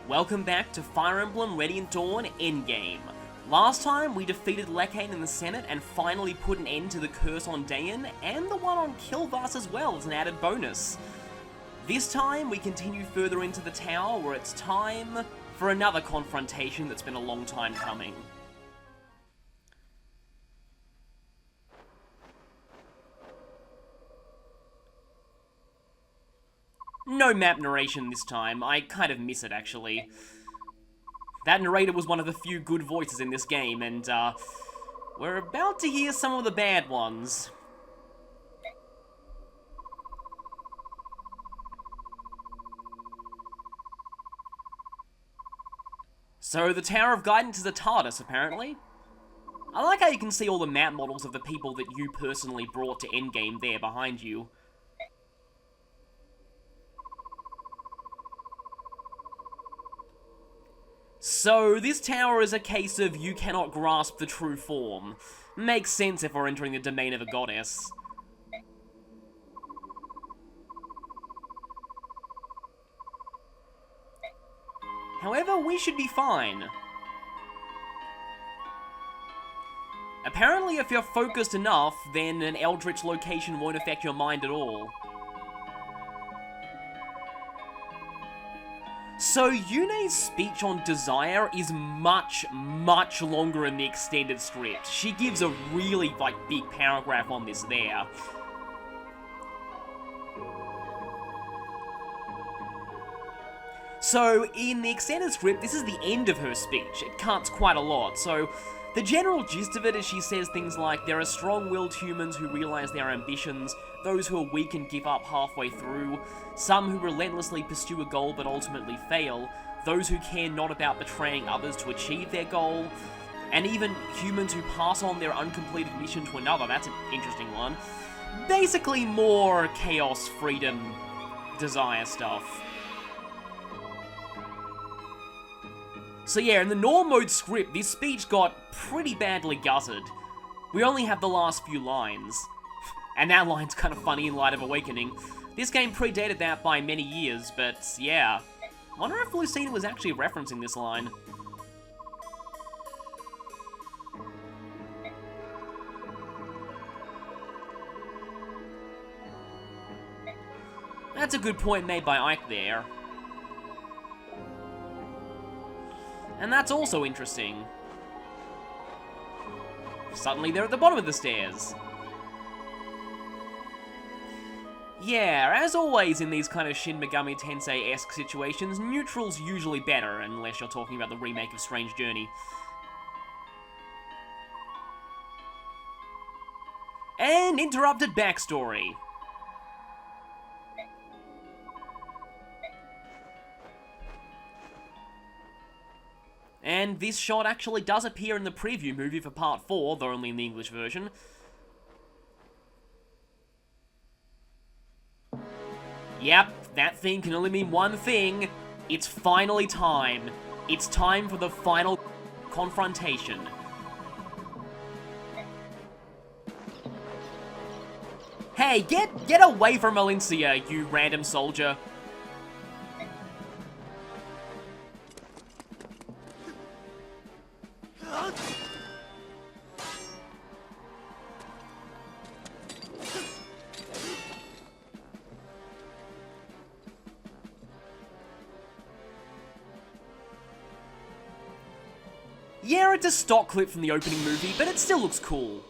Welcome back to Fire Emblem Radiant Dawn Endgame. Last time we defeated Lekane in the Senate and finally put an end to the curse on Dayan, and the one on Kilvas as well as an added bonus. This time we continue further into the tower where it's time for another confrontation that's been a long time coming. No map narration this time. I kind of miss it, actually. That narrator was one of the few good voices in this game, and, we're about to hear some of the bad ones. So, the Tower of Guidance is a TARDIS, apparently. I like how you can see all the map models of the people that you personally brought to Endgame there behind you. So, this tower is a case of you cannot grasp the true form. Makes sense if we're entering the domain of a goddess. However, we should be fine. Apparently, if you're focused enough, then an eldritch location won't affect your mind at all. So, Yune's speech on Desire is much, much longer in the extended script. She gives a really, big paragraph on this there. So, in the extended script, this is the end of her speech. It cuts quite a lot, so the general gist of it is she says things like, there are strong-willed humans who realize their ambitions, those who are weak and give up halfway through, some who relentlessly pursue a goal but ultimately fail, those who care not about betraying others to achieve their goal, and even humans who pass on their uncompleted mission to another. That's an interesting one. Basically more chaos, freedom, desire stuff. So yeah, in the normal mode script, this speech got pretty badly gutted. We only have the last few lines. And that line's kind of funny in Light of Awakening. This game predated that by many years, but yeah. Wonder if Lucina was actually referencing this line. That's a good point made by Ike there. And that's also interesting. Suddenly they're at the bottom of the stairs. Yeah, as always in these kind of Shin Megami Tensei-esque situations, neutral's usually better, unless you're talking about the remake of Strange Journey. And interrupted backstory. And this shot actually does appear in the preview movie for Part 4, though only in the English version. Yep, that thing can only mean one thing. It's finally time. It's time for the final confrontation. Hey, get away from Valencia, you random soldier. Yeah, it's a stock clip from the opening movie, but it still looks cool.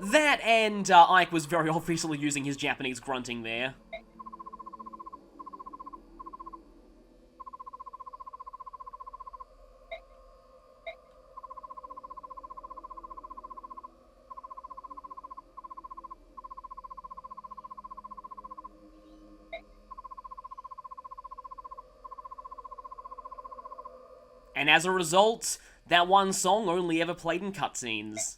That and Ike was very obviously using his Japanese grunting there. And as a result, that one song only ever played in cutscenes.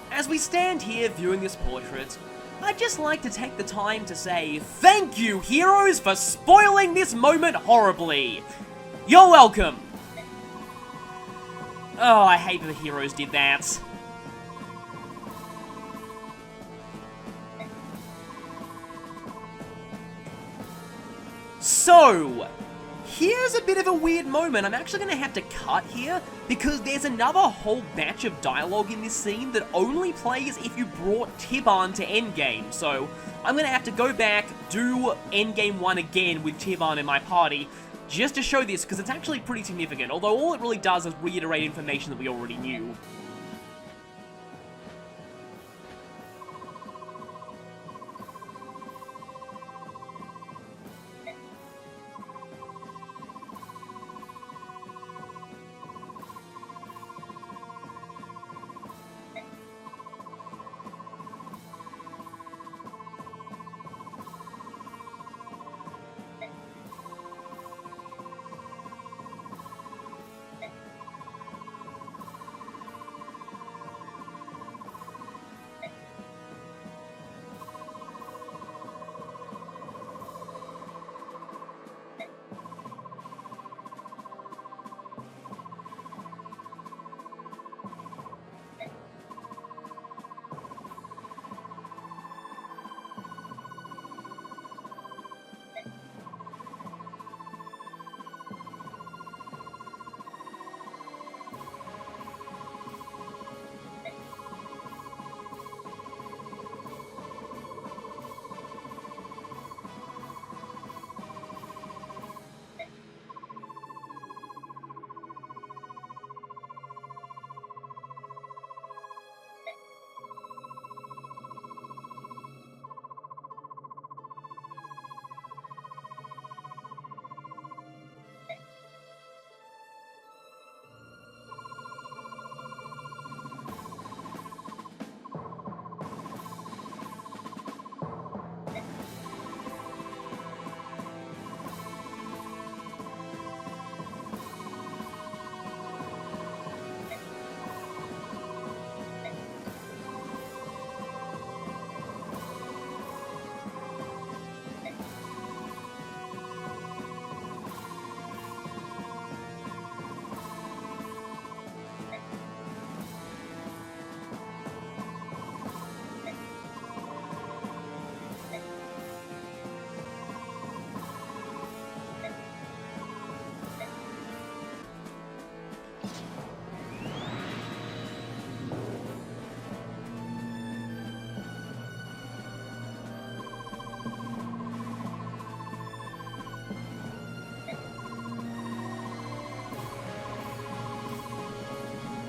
As we stand here viewing this portrait, I'd just like to take the time to say thank you, heroes, for spoiling this moment horribly. You're welcome. Oh, I hate that the heroes did that. So, here's a bit of a weird moment. I'm actually going to have to cut here, because there's another whole batch of dialogue in this scene that only plays if you brought Tiban to Endgame. So, I'm going to have to go back, do Endgame 1 again with Tiban in my party, just to show this, because it's actually pretty significant, although all it really does is reiterate information that we already knew.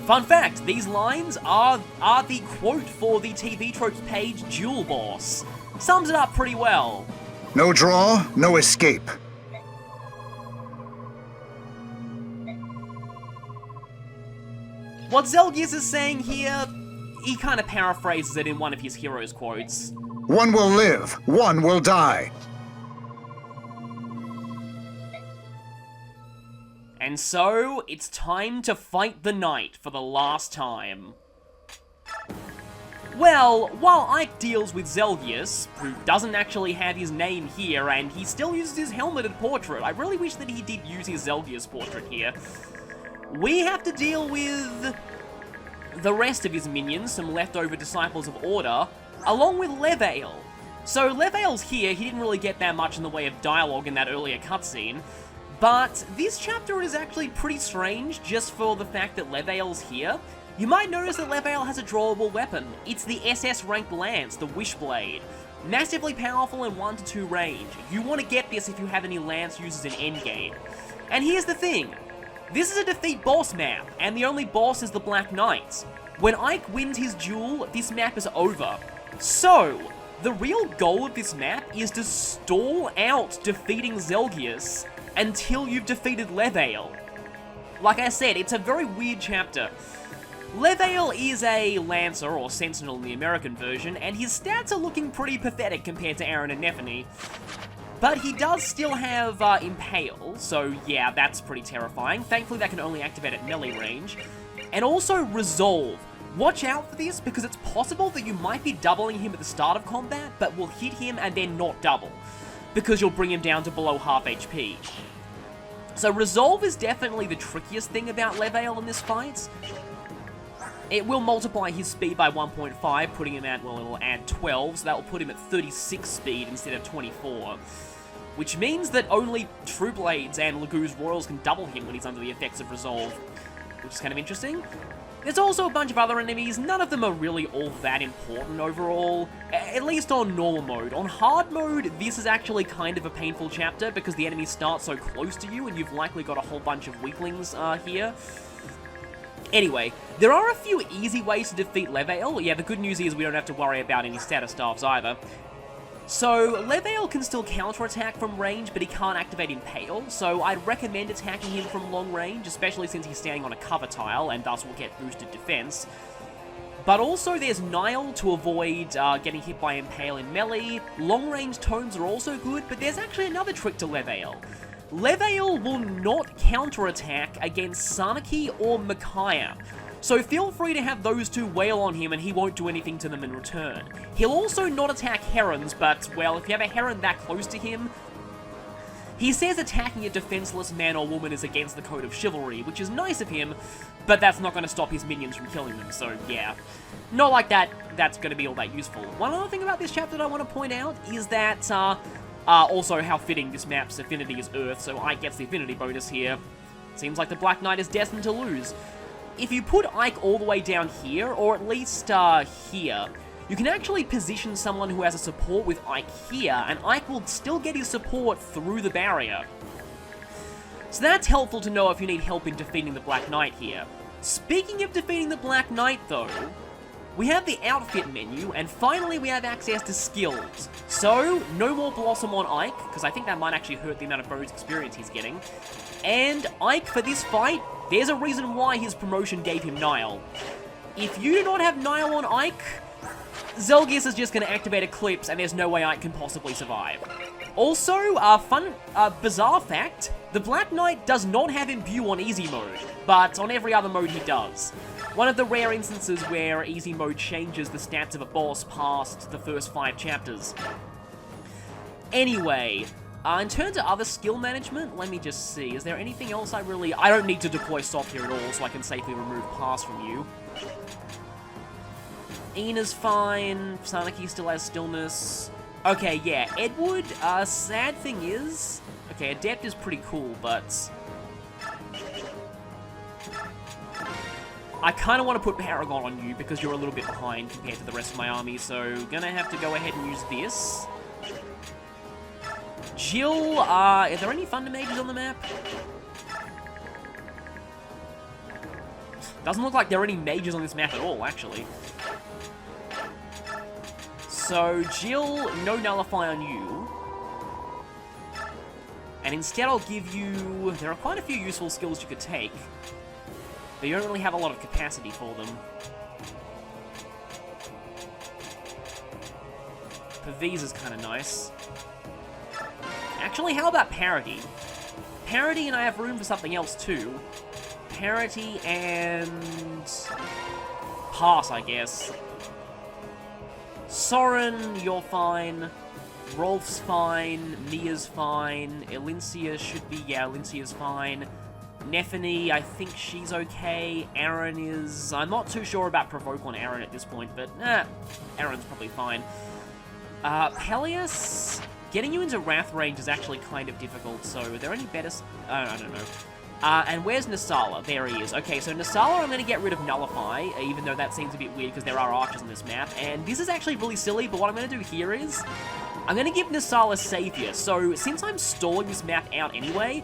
Fun fact, these lines are the quote for the TV Tropes page Duel Boss. Sums it up pretty well. No draw, no escape. What Zelgius is saying here, he kind of paraphrases it in one of his heroes' quotes. One will live, one will die. And so, it's time to fight the knight for the last time. Well, while Ike deals with Zelgius, who doesn't actually have his name here, and he still uses his helmeted portrait, I really wish that he did use his Zelgius portrait here, we have to deal with the rest of his minions, some leftover Disciples of Order, along with Levail. So Levail's here, he didn't really get that much in the way of dialogue in that earlier cutscene, but this chapter is actually pretty strange just for the fact that Levail's here. You might notice that Levail has a drawable weapon. It's the SS ranked lance, the Wishblade. Massively powerful in 1 to 2 range. You want to get this if you have any lance users in Endgame. And here's the thing. This is a defeat boss map, and the only boss is the Black Knight. When Ike wins his duel, this map is over. So, the real goal of this map is to stall out defeating Zelgius until you've defeated Levail. Like I said, it's a very weird chapter. Levail is a Lancer, or Sentinel in the American version, and his stats are looking pretty pathetic compared to Aaron and Nephany. But he does still have Impale, so yeah, that's pretty terrifying. Thankfully that can only activate at melee range. And also Resolve. Watch out for this, because it's possible that you might be doubling him at the start of combat, but will hit him and then not double, because you'll bring him down to below half HP. So Resolve is definitely the trickiest thing about Leveille in this fight. It will multiply his speed by 1.5, putting him at, well, it'll add 12, so that will put him at 36 speed instead of 24. Which means that only True Blades and Legu's Royals can double him when he's under the effects of Resolve, which is kind of interesting. There's also a bunch of other enemies, none of them are really all that important overall, at least on normal mode. On hard mode, this is actually kind of a painful chapter because the enemies start so close to you and you've likely got a whole bunch of weaklings here. Anyway, there are a few easy ways to defeat Leveille. Yeah, the good news is we don't have to worry about any status staffs either. So, Leveille can still counterattack from range, but he can't activate Impale, so I'd recommend attacking him from long range, especially since he's standing on a cover tile, and thus will get boosted defense. But also there's Nile to avoid getting hit by Impale in melee. Long range tomes are also good, but there's actually another trick to Leveille. Leveille will not counterattack against Sanaki or Micaiah. So feel free to have those two wail on him and he won't do anything to them in return. He'll also not attack Herons, but, well, if you have a Heron that close to him, he says attacking a defenseless man or woman is against the code of chivalry, which is nice of him, but that's not going to stop his minions from killing them, so yeah. Not like that's going to be all that useful. One other thing about this chapter that I want to point out is that, also how fitting this map's affinity is Earth, so Ike gets the affinity bonus here. Seems like the Black Knight is destined to lose. If you put Ike all the way down here, or at least here, you can actually position someone who has a support with Ike here, and Ike will still get his support through the barrier. So that's helpful to know if you need help in defeating the Black Knight here. Speaking of defeating the Black Knight though, we have the outfit menu, and finally we have access to skills. So, no more Blossom on Ike, because I think that might actually hurt the amount of bonus experience he's getting. And Ike, for this fight, there's a reason why his promotion gave him Nile. If you do not have Nile on Ike, Zelgis is just going to activate Eclipse, and there's no way Ike can possibly survive. Also, bizarre fact, the Black Knight does not have Imbue on easy mode, but on every other mode he does. One of the rare instances where easy mode changes the stats of a boss past the first 5 chapters. Anyway, in terms of other skill management, let me just see. Is there anything else I don't need to deploy Soft here at all, so I can safely remove Pass from you. Ina's fine. Sanaki still has Stillness. Okay, yeah, Edward, sad thing is... Okay, Adept is pretty cool, but... I kind of want to put Paragon on you because you're a little bit behind compared to the rest of my army, so gonna have to go ahead and use this. Jill, are there any Thunder Mages on the map? Doesn't look like there are any mages on this map at all, actually. So, Jill, no Nullify on you. And instead I'll give you... There are quite a few useful skills you could take, but you don't really have a lot of capacity for them. Paviz is kind of nice. Actually, how about Parity? Parity, and I have room for something else too. Parity and... Pass, I guess. Soren, you're fine. Rolf's fine. Mia's fine. Elincia should be... Yeah, Elincia's fine. Nephany, I think she's okay. Aaron is... I'm not too sure about Provoke on Aaron at this point, but Aaron's probably fine. Peleus, getting you into Wrath range is actually kind of difficult, so are there any better... I don't know. And where's Nasala? There he is. Okay, so Nasala I'm going to get rid of Nullify, even though that seems a bit weird because there are archers on this map, and this is actually really silly, but what I'm going to do here is... I'm going to give Nasala Savior, so since I'm stalling this map out anyway...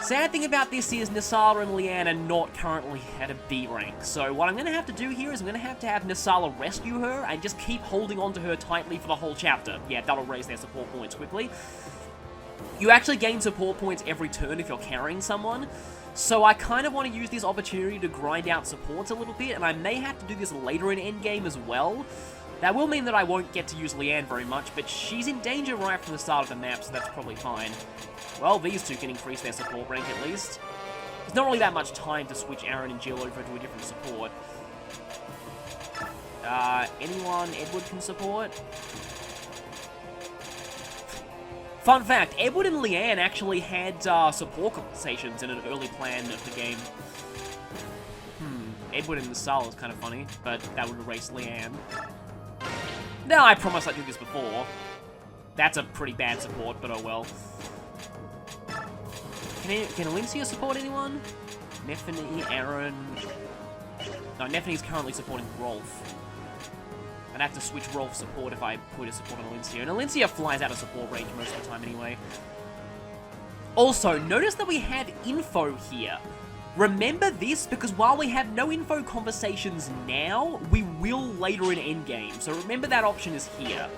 Sad thing about this is Nasala and Leanne are not currently at a B rank, so what I'm going to have to do here is I'm going to have Nasala rescue her and just keep holding on to her tightly for the whole chapter. Yeah, that'll raise their support points quickly. You actually gain support points every turn if you're carrying someone, so I kind of want to use this opportunity to grind out supports a little bit, and I may have to do this later in Endgame as well. That will mean that I won't get to use Leanne very much, but she's in danger right from the start of the map, so that's probably fine. Well, these two can increase their support rank at least. There's not really that much time to switch Aaron and Jill over to a different support. Anyone Edward can support? Fun fact, Edward and Leanne actually had support conversations in an early plan of the game. Edward and Nasala is kind of funny, but that would erase Leanne. No, I promise I did this before. That's a pretty bad support, but oh well. Can Alicia support anyone? Neffany, Aaron... No, Neffany's currently supporting Rolf. I'd have to switch Rolf support if I put a support on Alicia. And Alicia flies out of support range most of the time anyway. Also, notice that we have info here. Remember this, because while we have no info conversations now, we will later in Endgame. So remember that option is here.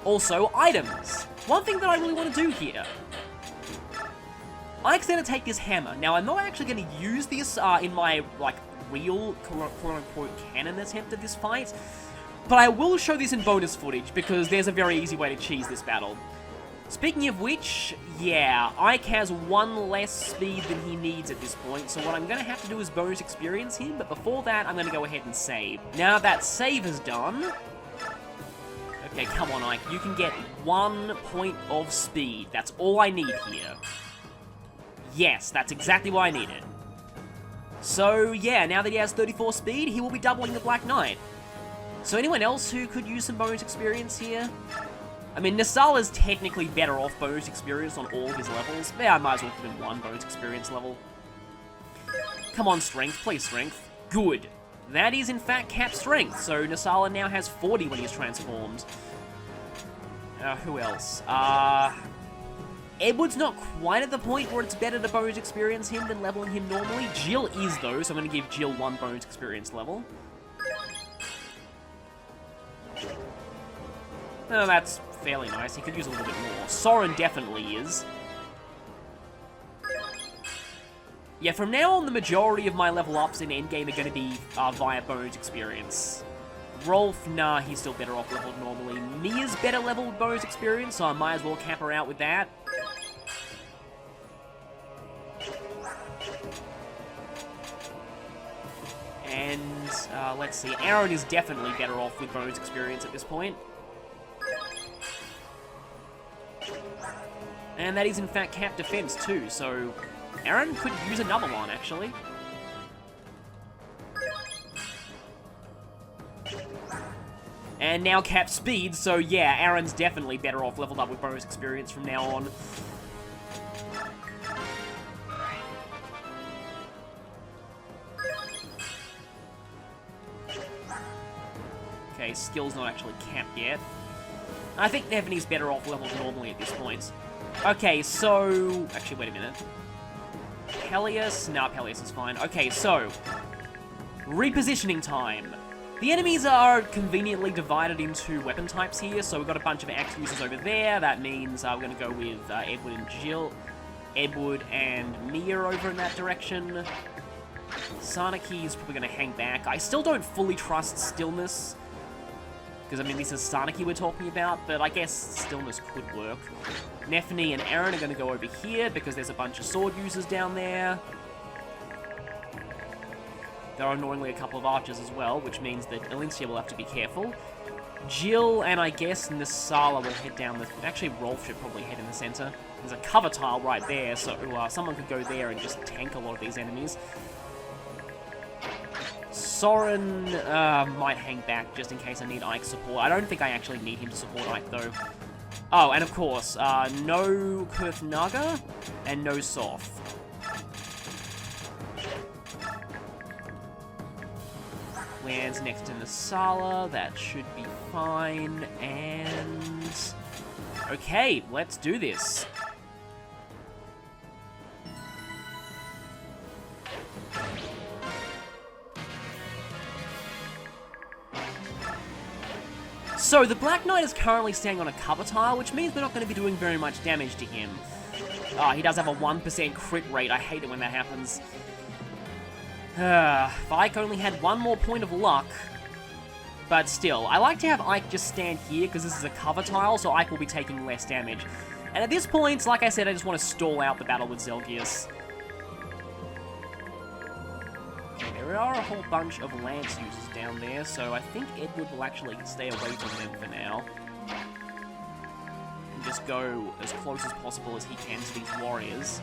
Also, items. One thing that I really want to do here. Ike's going to take this hammer. Now, I'm not actually going to use this in my, like, real, quote-unquote, canon attempt at this fight. But I will show this in bonus footage, because there's a very easy way to cheese this battle. Speaking of which, yeah, Ike has one less speed than he needs at this point, so what I'm going to have to do is bonus experience him, but before that, I'm going to go ahead and save. Now that save is done... Okay, come on, Ike, you can get 1 point of speed. That's all I need here. Yes, that's exactly what I needed. So, yeah, now that he has 34 speed, he will be doubling the Black Knight. So anyone else who could use some bonus experience here? I mean, Nasala's technically better off bonus experience on all of his levels. Yeah, I might as well give him 1 bonus experience level. Come on, Strength. Please, Strength. Good. That is, in fact, Cap Strength, so Nasala now has 40 when he's transformed. Who else? Edward's not quite at the point where it's better to bonus experience him than leveling him normally. Jill is, though, so I'm going to give Jill 1 bonus experience level. Oh, that's fairly nice. He could use a little bit more. Soren definitely is. Yeah, from now on, the majority of my level ups in Endgame are going to be via bonus experience. Rolf, nah, he's still better off leveled normally. Mia's better leveled with bonus experience, so I might as well cap her out with that. And, let's see, Aaron is definitely better off with bonus experience at this point. And that is, in fact, Cap Defense, too, so Aaron could use another one, actually. And now Cap Speed, so yeah, Aaron's definitely better off leveled up with bonus experience from now on. Okay, skill's not actually capped yet. I think Neffany's better off leveled normally at this point. Okay, so... Actually, wait a minute. Peleus? No, Peleus is fine. Okay, so... Repositioning time. The enemies are conveniently divided into weapon types here, so we've got a bunch of axe users over there. That means we're going to go with Edward and Jill. Edward and Mia over in that direction. Sanaki is probably going to hang back. I still don't fully trust Stillness. Because, I mean, this is Sanaki we're talking about, but I guess Stillness could work. Neffany and Aaron are going to go over here because there's a bunch of sword users down there. There are annoyingly a couple of archers as well, which means that Alicia will have to be careful. Jill and I guess Nasala will head down the... Actually, Rolf should probably head in the center. There's a cover tile right there, so someone could go there and just tank a lot of these enemies. Soren might hang back just in case I need Ike support. I don't think I actually need him to support Ike, though. Oh, and of course, no Kurthnaga and no Soth. Lands next to Nasala. That should be fine. And... Okay, let's do this. So, the Black Knight is currently standing on a cover tile, which means we're not going to be doing very much damage to him. He does have a 1% crit rate. I hate it when that happens. If Ike only had 1 more point of luck. But still, I like to have Ike just stand here, because this is a cover tile, so Ike will be taking less damage. And at this point, like I said, I just want to stall out the battle with Zelgius. There are a whole bunch of lance users down there, so I think Edward will actually stay away from them for now. And just go as close as possible as he can to these warriors.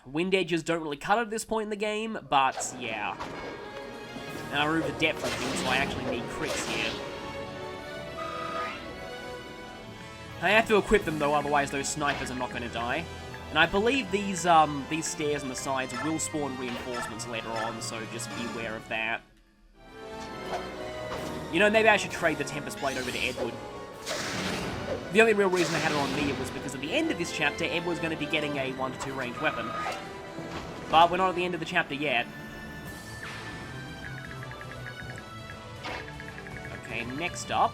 Wind edges don't really cut at this point in the game, but yeah. And I remove the depth of things, so I actually need crits here. I have to equip them though, otherwise those snipers are not going to die. And I believe these stairs on the sides will spawn reinforcements later on, so just beware of that. You know, maybe I should trade the Tempest Blade over to Edward. The only real reason I had it on me was because at the end of this chapter, Edward's going to be getting a 1 to 2 range weapon. But we're not at the end of the chapter yet. Okay, next up.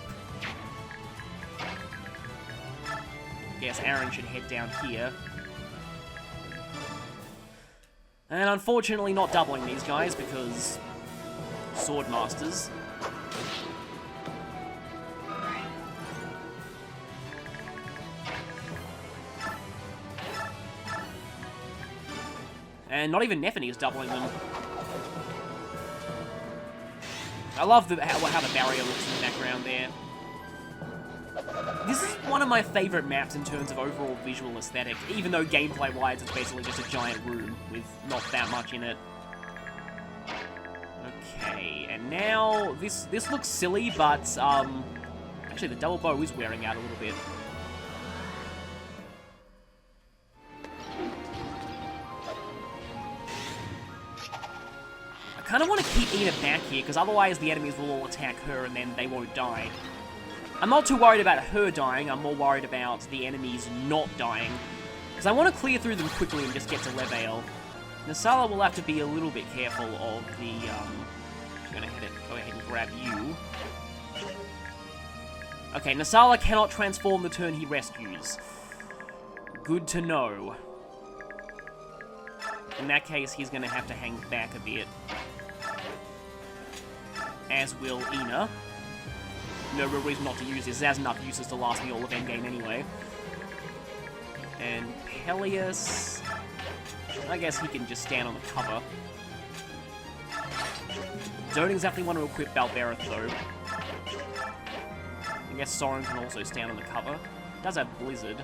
I guess Aaron should head down here. And unfortunately not doubling these guys because sword masters. And not even Nephany is doubling them. I love how the barrier looks in the background there. This is one of my favourite maps in terms of overall visual aesthetic, even though gameplay-wise it's basically just a giant room with not that much in it. Okay, and now this looks silly, but actually the double bow is wearing out a little bit. I kind of want to keep Ina back here, because otherwise the enemies will all attack her and then they won't die. I'm not too worried about her dying, I'm more worried about the enemies not dying. Because I want to clear through them quickly and just get to Leveil. Nasala will have to be a little bit careful of the, I'm going to go ahead and grab you. Okay, Nasala cannot transform the turn he rescues. Good to know. In that case, he's going to have to hang back a bit. As will Ina. No real reason not to use this. It has enough uses to last me all of Endgame anyway. And Peleus... I guess he can just stand on the cover. Don't exactly want to equip Balberith, though. I guess Soren can also stand on the cover. Does have Blizzard.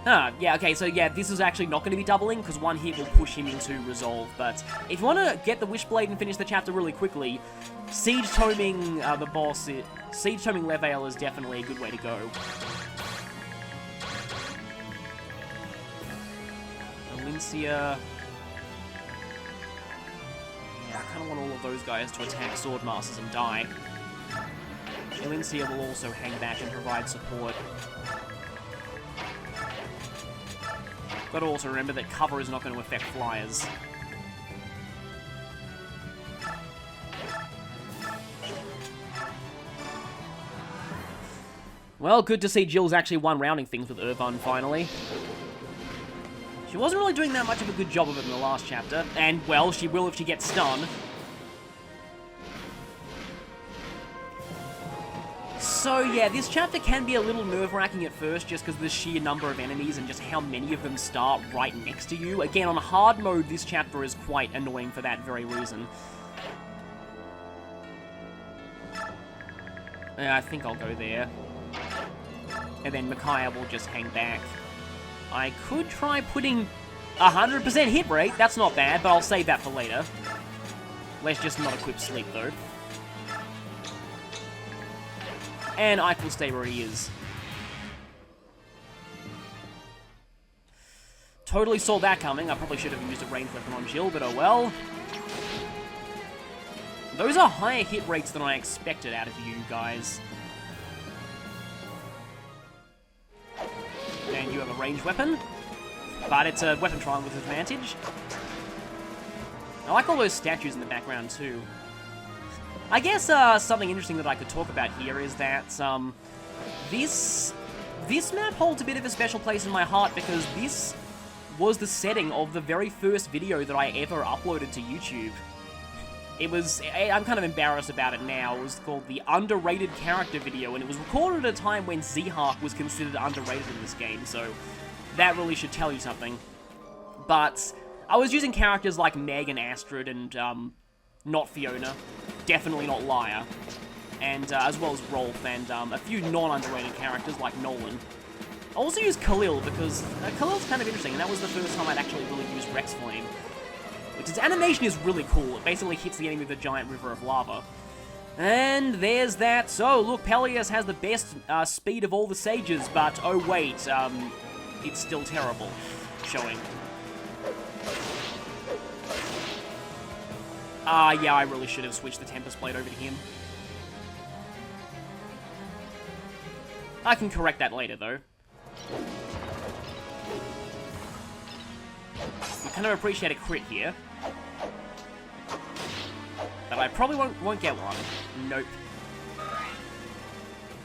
Ah, yeah, okay, so yeah, this is actually not going to be doubling, because one hit will push him into Resolve, but if you want to get the Wishblade and finish the chapter really quickly, Siege Toming the boss, Siege Toming Leveil is definitely a good way to go. Valencia... Yeah, I kind of want all of those guys to attack Swordmasters and die. Valencia will also hang back and provide support. Got to also remember that cover is not going to affect flyers. Well, good to see Jill's actually one-rounding things with Irvine finally. She wasn't really doing that much of a good job of it in the last chapter, and, well, she will if she gets stunned. So yeah, this chapter can be a little nerve-wracking at first just because of the sheer number of enemies and just how many of them start right next to you. Again, on hard mode, this chapter is quite annoying for that very reason. I think I'll go there. And then Micaiah will just hang back. I could try putting 100% hit rate, that's not bad, but I'll save that for later. Let's just not equip sleep though. And Ike will stay where he is. Totally saw that coming. I probably should have used a ranged weapon on Jill, but oh well. Those are higher hit rates than I expected out of you guys. And you have a ranged weapon, but it's a weapon trial with advantage. I like all those statues in the background too. I guess something interesting that I could talk about here is that this map holds a bit of a special place in my heart because this was the setting of the very first video that I ever uploaded to YouTube. It was, I'm kind of embarrassed about it now, it was called the Underrated Character video, and it was recorded at a time when Zehawk was considered underrated in this game, so that really should tell you something. But I was using characters like Meg and Astrid and, not Fiona. Definitely not Lyra. And, as well as Rolf and, a few non-underrated characters like Nolan. I also used Khalil because Khalil's kind of interesting, and that was the first time I'd actually really used Rex Flame. Which its animation is really cool. It basically hits the enemy with a giant river of lava. And there's that. So, look, Peleus has the best speed of all the sages, but oh wait, it's still terrible. Showing. Yeah, I really should have switched the Tempest Blade over to him. I can correct that later, though. We kind of appreciate a crit here. But I probably won't get one. Nope.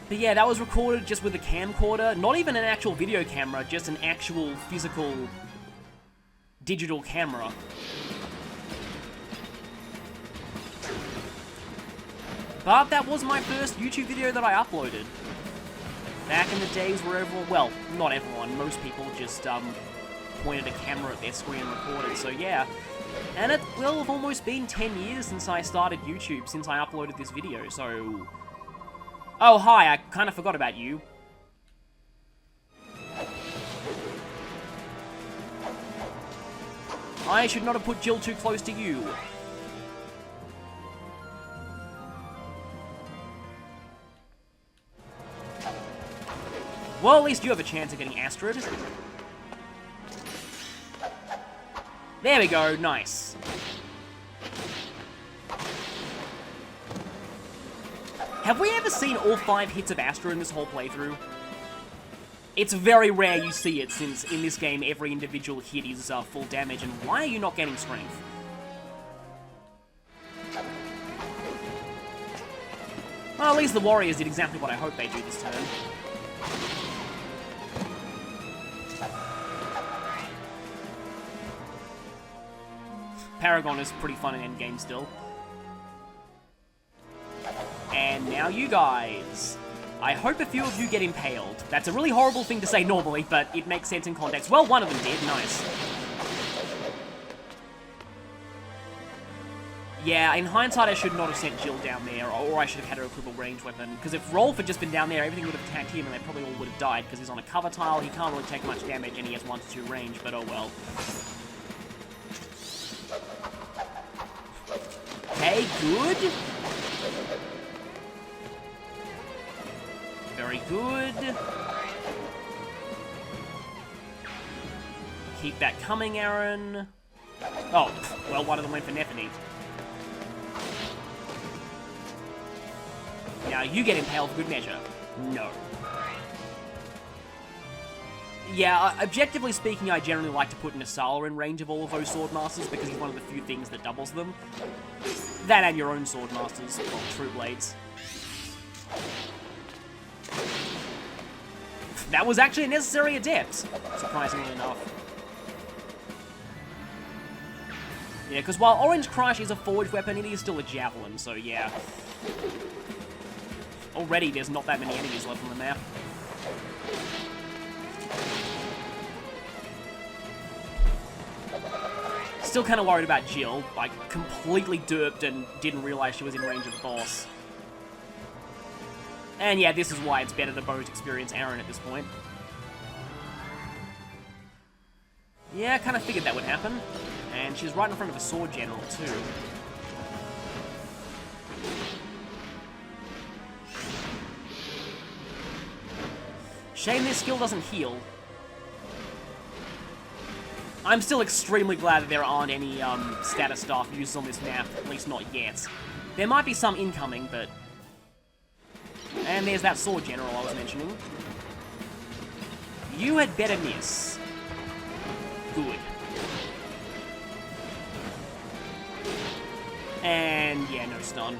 But yeah, that was recorded just with a camcorder. Not even an actual video camera, just an actual physical digital camera. But that was my first YouTube video that I uploaded. Back in the days where everyone, well, not everyone, most people just pointed a camera at their screen and recorded, so yeah. And it will have almost been 10 years since I started YouTube, since I uploaded this video, so... Oh, hi, I kind of forgot about you. I should not have put Jill too close to you. Well, at least you have a chance of getting Astrid. There we go, nice. Have we ever seen all 5 hits of Astrid in this whole playthrough? It's very rare you see it, since in this game every individual hit is full damage, and why are you not getting strength? Well, at least the warriors did exactly what I hoped they'd do this turn. Paragon is pretty fun in Endgame still. And now you guys. I hope a few of you get impaled. That's a really horrible thing to say normally, but it makes sense in context. Well, one of them did. Nice. Yeah, in hindsight, I should not have sent Jill down there, or I should have had her a cripple range weapon. Because if Rolf had just been down there, everything would have attacked him, and they probably all would have died, because he's on a cover tile, he can't really take much damage, and he has 1 to 2 range, but oh well. Okay, good. Very good. Keep that coming, Aaron. Oh, well, one of them went for Nephany. Now you get impaled for good measure. No. Yeah, objectively speaking, I generally like to put Nasala in range of all of those Swordmasters because he's one of the few things that doubles them. That and your own Swordmasters, well, True Blades. That was actually a necessary adept, surprisingly enough. Yeah, because while Orange Crush is a forged weapon, it is still a javelin, so yeah. Already, there's not that many enemies left on the map. Still kind of worried about Jill. I completely derped and didn't realize she was in range of the boss. And yeah, this is why it's better to both experience Aaron at this point. Yeah, I kind of figured that would happen. And she's right in front of a sword general, too. Shame this skill doesn't heal. I'm still extremely glad that there aren't any status staff used on this map, at least not yet. There might be some incoming, but... And there's that sword general I was mentioning. You had better miss. Good. And yeah, no stun.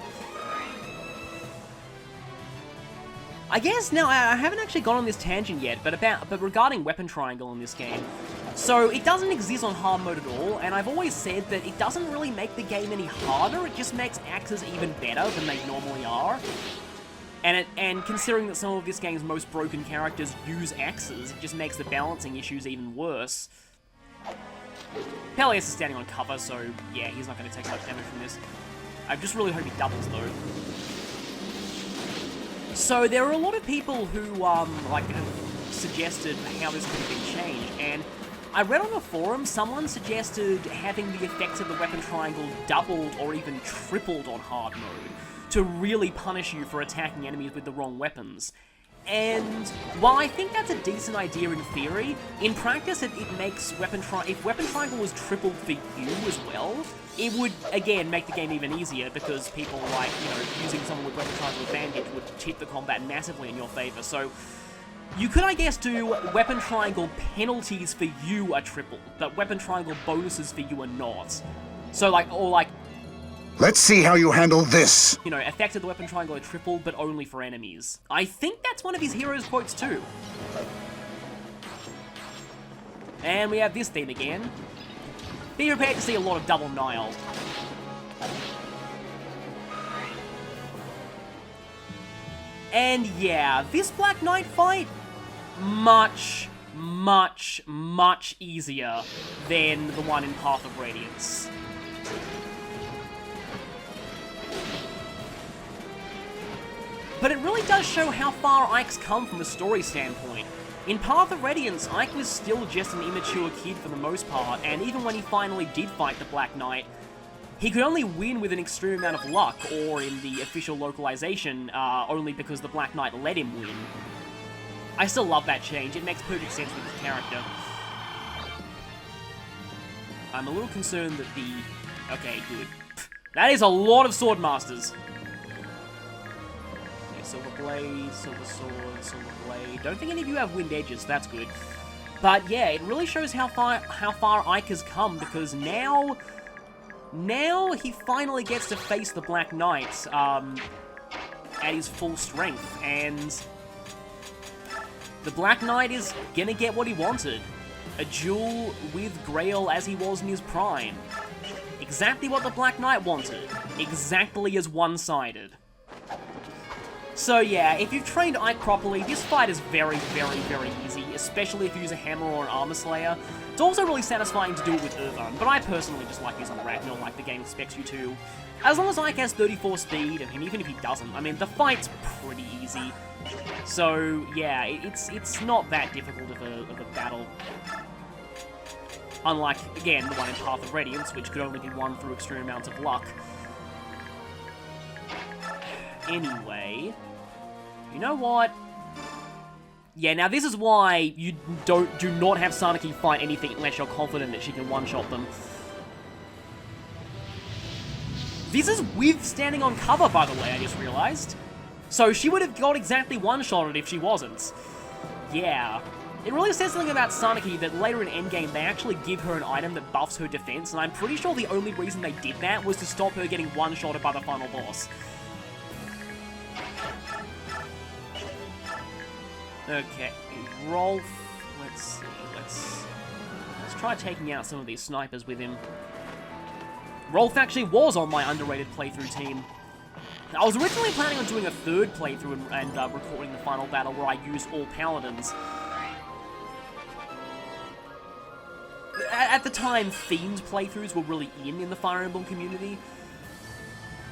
I guess now I haven't actually gone on this tangent yet, but regarding weapon triangle in this game. So it doesn't exist on hard mode at all, and I've always said that it doesn't really make the game any harder. It just makes axes even better than they normally are. And considering that some of this game's most broken characters use axes, it just makes the balancing issues even worse. Peleus is standing on cover, so yeah, he's not going to take much damage from this. I just really hope he doubles, though. So there are a lot of people who, like, have suggested how this could have been changed, and I read on a forum someone suggested having the effects of the weapon triangle doubled or even tripled on hard mode to really punish you for attacking enemies with the wrong weapons. And while I think that's a decent idea in theory, in practice it makes if Weapon Triangle was tripled for you as well, it would, again, make the game even easier because people like, you know, using someone with Weapon Triangle advantage would tip the combat massively in your favor. So you could, I guess, do Weapon Triangle penalties for you are tripled, but Weapon Triangle bonuses for you are not. So like, or like, Let's see how you handle this. you know, effects of the Weapon Triangle are tripled, but only for enemies. I think that's one of his hero's quotes too. And we have this theme again. Be prepared to see a lot of double Nile. And yeah, this Black Knight fight, much easier than the one in Path of Radiance. But it really does show how far Ike's come from a story standpoint. In Path of Radiance, Ike was still just an immature kid for the most part, and even when he finally did fight the Black Knight, he could only win with an extreme amount of luck, or in the official localization, only because the Black Knight let him win. I still love that change, it makes perfect sense with his character. I'm a little concerned that the... Okay, good. That is a lot of Sword Masters. Silver Blade, Silver Sword, Silver Blade. Don't think any of you have Wind Edges, that's good. But yeah, it really shows how far Ike has come, because now he finally gets to face the Black Knight at his full strength, and the Black Knight is gonna get what he wanted. A duel with Grail as he was in his prime. Exactly what the Black Knight wanted. Exactly as one-sided. So yeah, if you've trained Ike properly, this fight is very easy, especially if you use a hammer or an armor slayer. It's also really satisfying to do it with Irvan, but I personally just like using Ragnar like the game expects you to. As long as Ike has 34 speed, and even if he doesn't, I mean, the fight's pretty easy. So yeah, it's not that difficult of a battle. Unlike, again, the one in Path of Radiance, which could only be won through extreme amounts of luck. Anyway... You know what? Yeah, now this is why you do not have Sanaki fight anything unless you're confident that she can one-shot them. This is with standing on cover, by the way, I just realized. So she would have got exactly one-shotted if she wasn't. Yeah. It really says something about Sanaki that later in Endgame they actually give her an item that buffs her defense, and I'm pretty sure the only reason they did that was to stop her getting one-shotted by the final boss. Okay, Rolf, let's see, let's try taking out some of these snipers with him. Rolf actually was on my underrated playthrough team. I was originally planning on doing a third playthrough and recording the final battle where I used all paladins. At the time, themed playthroughs were really in the Fire Emblem community.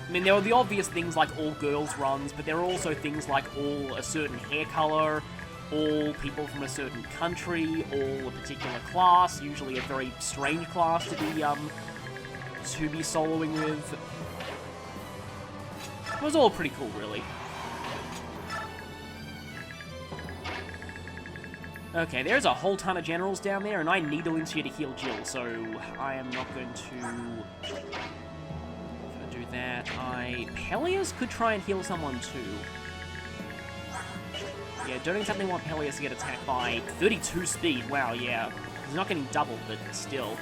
I mean, there were the obvious things like all girls runs, but there are also things like all a certain hair color, all people from a certain country, all a particular class, usually a very strange class to be soloing with. It was all pretty cool, really. Okay, there's a whole ton of generals down there, and I needle into you to heal Jill, so I am not going to do that. Peleus could try and heal someone too. Yeah, don't exactly want Peleus to get attacked by 32 speed. Wow, yeah. He's not getting doubled, but still.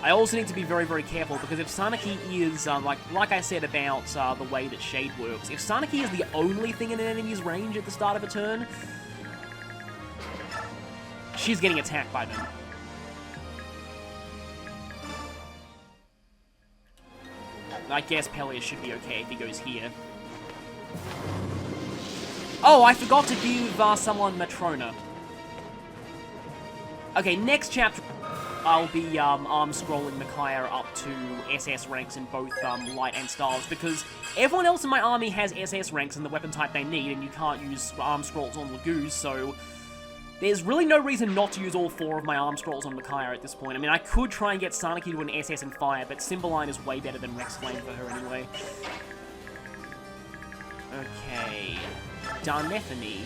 I also need to be very careful, because if Sanaki is, like I said about the way that Shade works, if Sanaki is the only thing in an enemy's range at the start of a turn, she's getting attacked by them. I guess Peleus should be okay if he goes here. Oh, I forgot to give someone Matrona. Okay, next chapter, I'll be arm-scrolling Micaiah up to SS ranks in both light and stars, because everyone else in my army has SS ranks in the weapon type they need, and you can't use arm scrolls on Laguz, so there's really no reason not to use all 4 of my arm scrolls on Micaiah at this point. I mean, I could try and get Sarnaki to an SS in fire, but Cymbeline is way better than Rex Flame for her anyway. Okay. Darnethony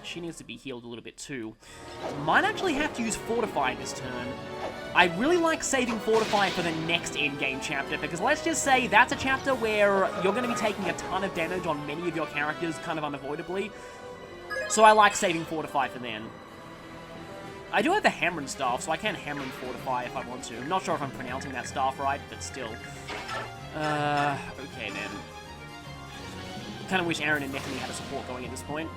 she needs to be healed a little bit too. Might actually have to use Fortify this turn. I really like saving Fortify for the next endgame chapter, because let's just say that's a chapter where you're going to be taking a ton of damage on many of your characters kind of unavoidably. So I like saving Fortify for then. I do have the Hammer and Staff, so I can Hammer and Fortify if I want to. I'm not sure if I'm pronouncing that staff right, but still. Okay then. Kind of wish Aaron and Nethany had a support going at this point.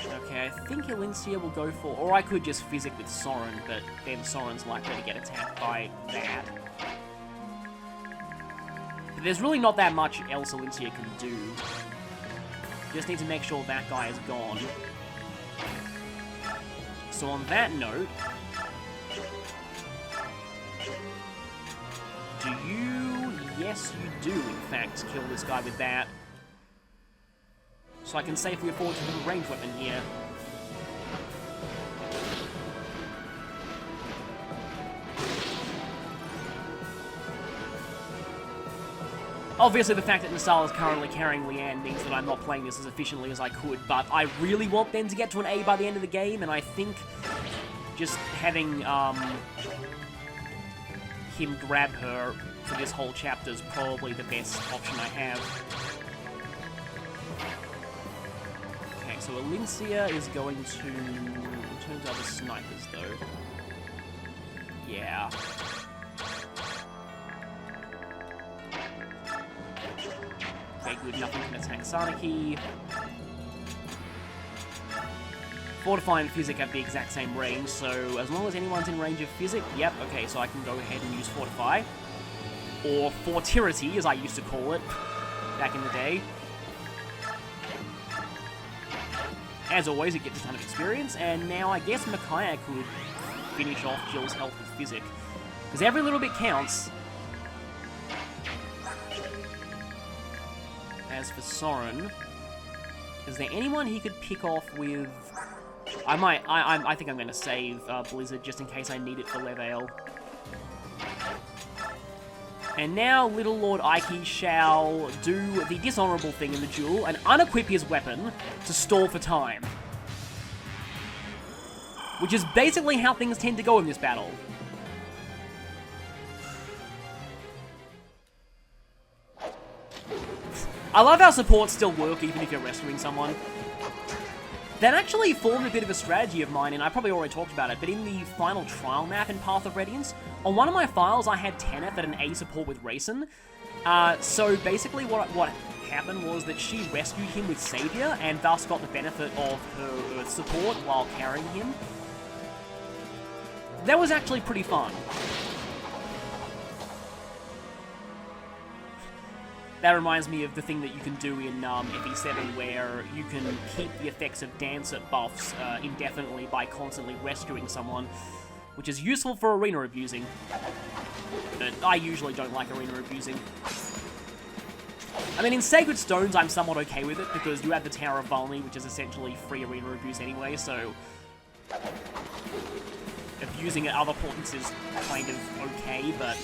Okay, I think Elincia will go for... Or I could just Physic with Soren, but then Soren's likely to get attacked by that. But there's really not that much else Elincia can do. Just need to make sure that guy is gone. So on that note... Do you... Yes, you do, in fact, kill this guy with that. So I can safely afford to have a ranged weapon here. Obviously, the fact that Nasal is currently carrying Leanne means that I'm not playing this as efficiently as I could, but I really want them to get to an A by the end of the game, and I think just having, him grab her for this whole chapter is probably the best option I have. Okay, so Elincia is going to... In terms of other snipers, though... Yeah. Okay, good, nothing can attack Sarnaki. Fortify and Physic have the exact same range, so as long as anyone's in range of Physic, yep, okay, so I can go ahead and use Fortify. Or Fortirity, as I used to call it back in the day. As always, it gets a ton of experience, and now I guess Micaiah could finish off Jill's health with Physic. Because every little bit counts. As for Soren, is there anyone he could pick off with... I think I'm going to save Blizzard just in case I need it for Leveil. And now Little Lord Ike shall do the dishonourable thing in the duel and unequip his weapon to stall for time. Which is basically how things tend to go in this battle. I love how supports still work even if you're rescuing someone. That actually formed a bit of a strategy of mine, and I probably already talked about it, but in the final trial map in Path of Radiance, on one of my files I had Teneth at an A support with Rayson. So basically what happened was that she rescued him with Savior, and thus got the benefit of her Earth support while carrying him. That was actually pretty fun. That reminds me of the thing that you can do in FE7 where you can keep the effects of Dancer buffs indefinitely by constantly rescuing someone, which is useful for arena abusing. But I usually don't like arena abusing. I mean, in Sacred Stones, I'm somewhat okay with it because you have the Tower of Valny, which is essentially free arena abuse anyway, so abusing at other points is kind of okay, but...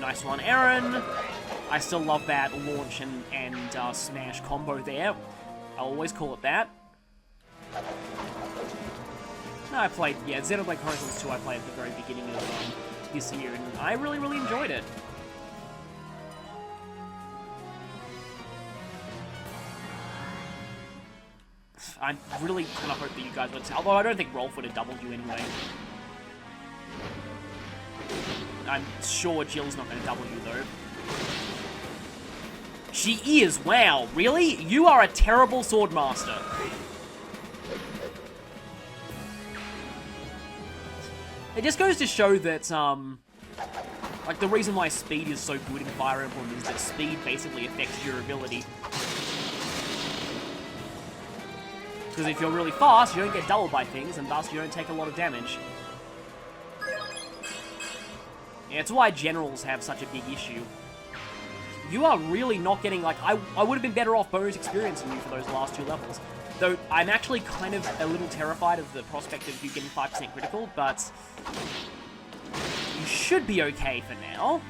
Nice one, Aaron. I still love that launch and smash combo there. I'll always call it that. No, I played, yeah, Xenoblade Chronicles 2 I played at the very beginning of this year, and I really, really enjoyed it. I really kind of hope that you guys would... Although I don't think Rolf would have doubled you anyway. I'm sure Jill's not going to double you, though. She is! Wow, really? You are a terrible swordmaster. It just goes to show that, Like, the reason why speed is so good in Fire Emblem is that speed basically affects durability. Because if you're really fast, you don't get doubled by things, and thus you don't take a lot of damage. Yeah, it's why generals have such a big issue. You are really not getting, like, I would have been better off bonus experiencing you for those last 2 levels. Though, I'm actually kind of a little terrified of the prospect of you getting 5% critical, but you should be okay for now.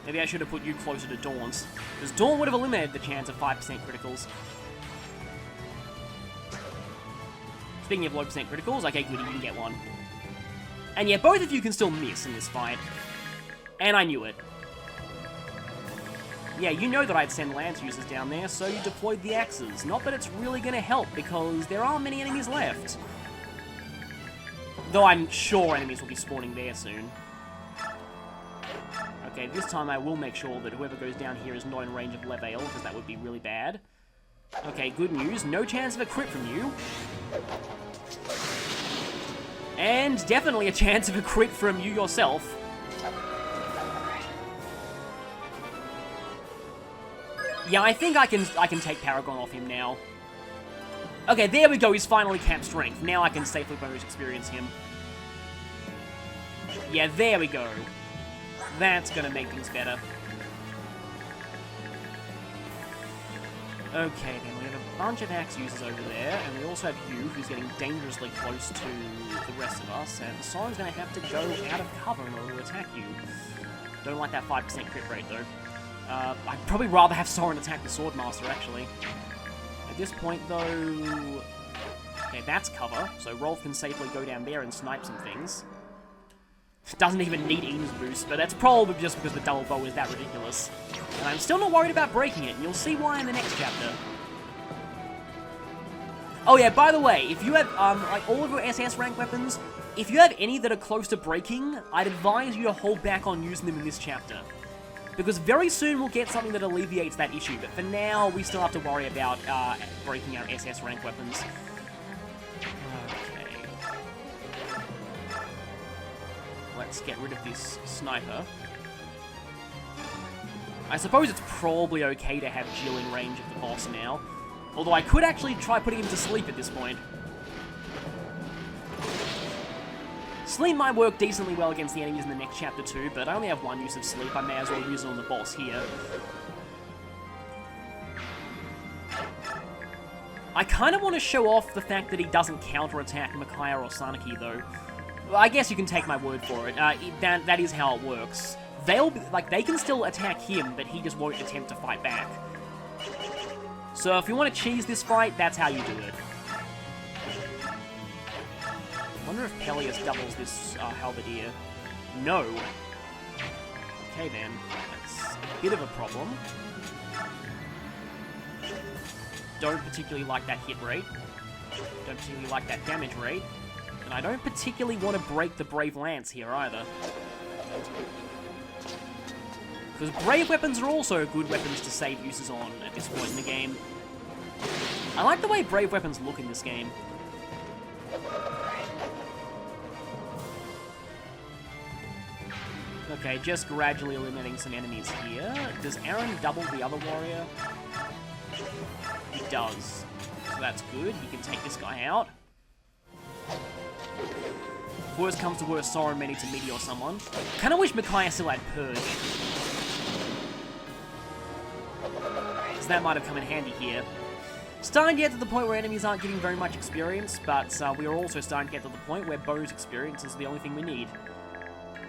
Maybe I should have put you closer to Dawn's, because Dawn would have eliminated the chance of 5% criticals. Speaking of low percent criticals, okay, good, you can get one. And yeah, both of you can still miss in this fight. And I knew it. Yeah, you know that I'd send lance users down there, so you deployed the axes. Not that it's really going to help, because there aren't many enemies left. Though I'm sure enemies will be spawning there soon. Okay, this time I will make sure that whoever goes down here is not in range of Leveil, because that would be really bad. Okay, good news. No chance of a crit from you. And definitely a chance of a crit from you yourself. Yeah, I think I can take Paragon off him now. Okay, there we go. He's finally capped strength. Now I can safely bonus experience him. Yeah, there we go. That's gonna make things better. Okay, then we have a bunch of axe users over there, and we also have you, who's getting dangerously close to the rest of us, and Soren's gonna have to go out of cover in order to attack you. Don't like that 5% crit rate, though. I'd probably rather have Soren attack the Swordmaster, actually. At this point, though... Okay, that's cover, so Rolf can safely go down there and snipe some things. Doesn't even need Eames boost, but that's probably just because the double bow is that ridiculous. And I'm still not worried about breaking it, and you'll see why in the next chapter. Oh yeah, by the way, if you have, like, all of your SS rank weapons, if you have any that are close to breaking, I'd advise you to hold back on using them in this chapter. Because very soon we'll get something that alleviates that issue, but for now, we still have to worry about, breaking our SS rank weapons. Okay. Let's get rid of this sniper. I suppose it's probably okay to have Jill in range of the boss now. Although I could actually try putting him to sleep at this point. Sleep might work decently well against the enemies in the next chapter too, but I only have one use of sleep. I may as well use it on the boss here. I kind of want to show off the fact that he doesn't counterattack Micaiah or Sanaki though. Well, I guess you can take my word for it. That is how it works. They can still attack him, but he just won't attempt to fight back. So if you want to cheese this fight, that's how you do it. I wonder if Peleus doubles this halberdier. No. Okay then, that's a bit of a problem. Don't particularly like that hit rate. Don't particularly like that damage rate. And I don't particularly want to break the Brave Lance here either. Because Brave weapons are also good weapons to save uses on at this point in the game. I like the way Brave weapons look in this game. Okay, just gradually eliminating some enemies here. Does Aaron double the other warrior? He does. So that's good. He can take this guy out. If worst comes to worst, Soren may need to meteor someone. Kinda wish Micaiah still had Purge. So that might have come in handy here. Starting to get to the point where enemies aren't getting very much experience, but we are also starting to get to the point where bonus experience is the only thing we need.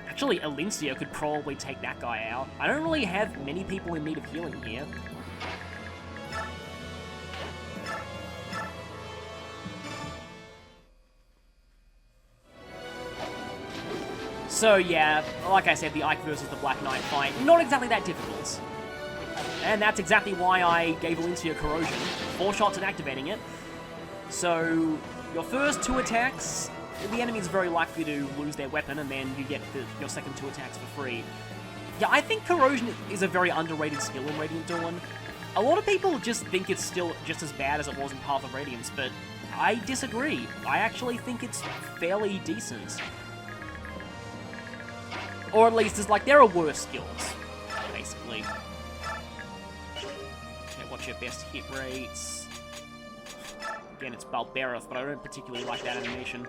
Actually, Alincia could probably take that guy out. I don't really have many people in need of healing here. So yeah, like I said, the Ike versus the Black Knight fight, not exactly that difficult. And that's exactly why I gave Alincia Corrosion. 4 shots at activating it. So, your first 2 attacks, the enemy's very likely to lose their weapon, and then you get your second 2 attacks for free. Yeah, I think Corrosion is a very underrated skill in Radiant Dawn. A lot of people just think it's still just as bad as it was in Path of Radiance, but I disagree. I actually think it's fairly decent. Or at least, there are worse skills, basically. Okay, what's your best hit rates? Again, it's Balbereth, but I don't particularly like that animation.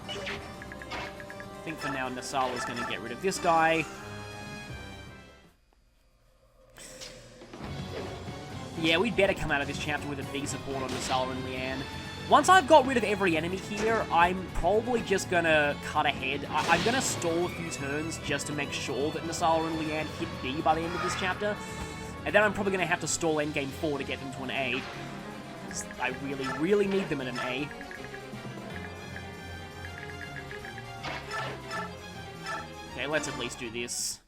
I think for now, Nasala's going to get rid of this guy. Yeah, we'd better come out of this chapter with a V support on Nasala and Leanne. Once I've got rid of every enemy here, I'm probably just gonna cut ahead. I'm gonna stall a few turns just to make sure that Nasala and Leanne hit B by the end of this chapter. And then I'm probably gonna have to stall Endgame 4 to get them to an A. I really, really need them in an A. Okay, let's at least do this.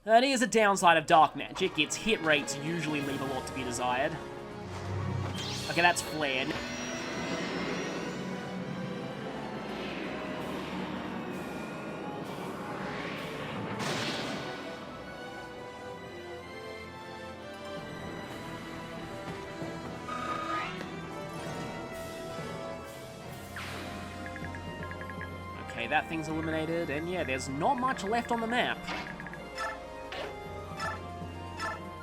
And here's a downside of dark magic. Its hit rates usually leave a lot to be desired. Okay, that's flared. Okay, that thing's eliminated, and yeah, there's not much left on the map.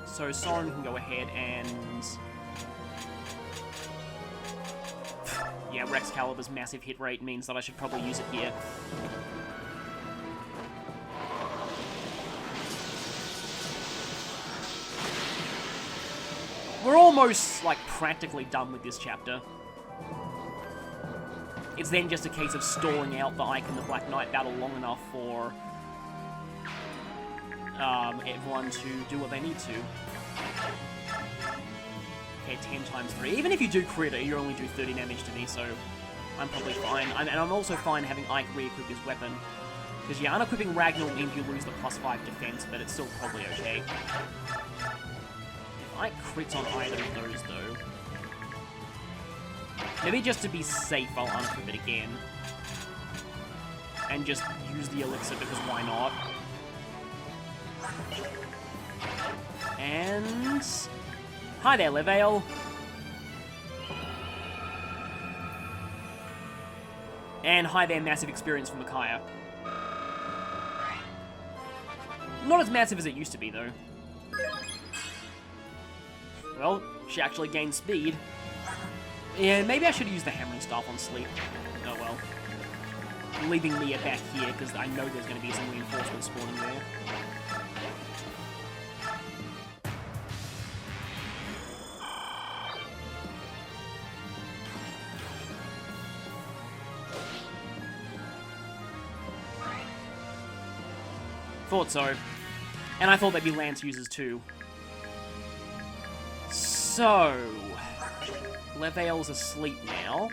So Soren can go ahead and... yeah, Rex Caliber's massive hit rate means that I should probably use it here. We're almost, practically done with this chapter. It's then just a case of stalling out the Ike and the Black Knight battle long enough for everyone to do what they need to. Okay, 10 times 3. Even if you do crit it, you only do 30 damage to me, so I'm probably fine. And I'm also fine having Ike re-equip his weapon. Because, yeah, unequipping Ragnar means you lose the +5 defense, but it's still probably okay. If Ike crits on either of those, though... maybe just to be safe, I'll unequip it again. And just use the elixir, because why not? And... hi there, Leveille. And hi there, massive experience from Micaiah. Not as massive as it used to be, though. Well, she actually gained speed. Yeah, maybe I should use the hammer and staff on Sleep. Oh well. Leaving Mia back here, because I know there's going to be some reinforcements spawning there. Thought so. And I thought they'd be Lance users too. So... Leveille's asleep now.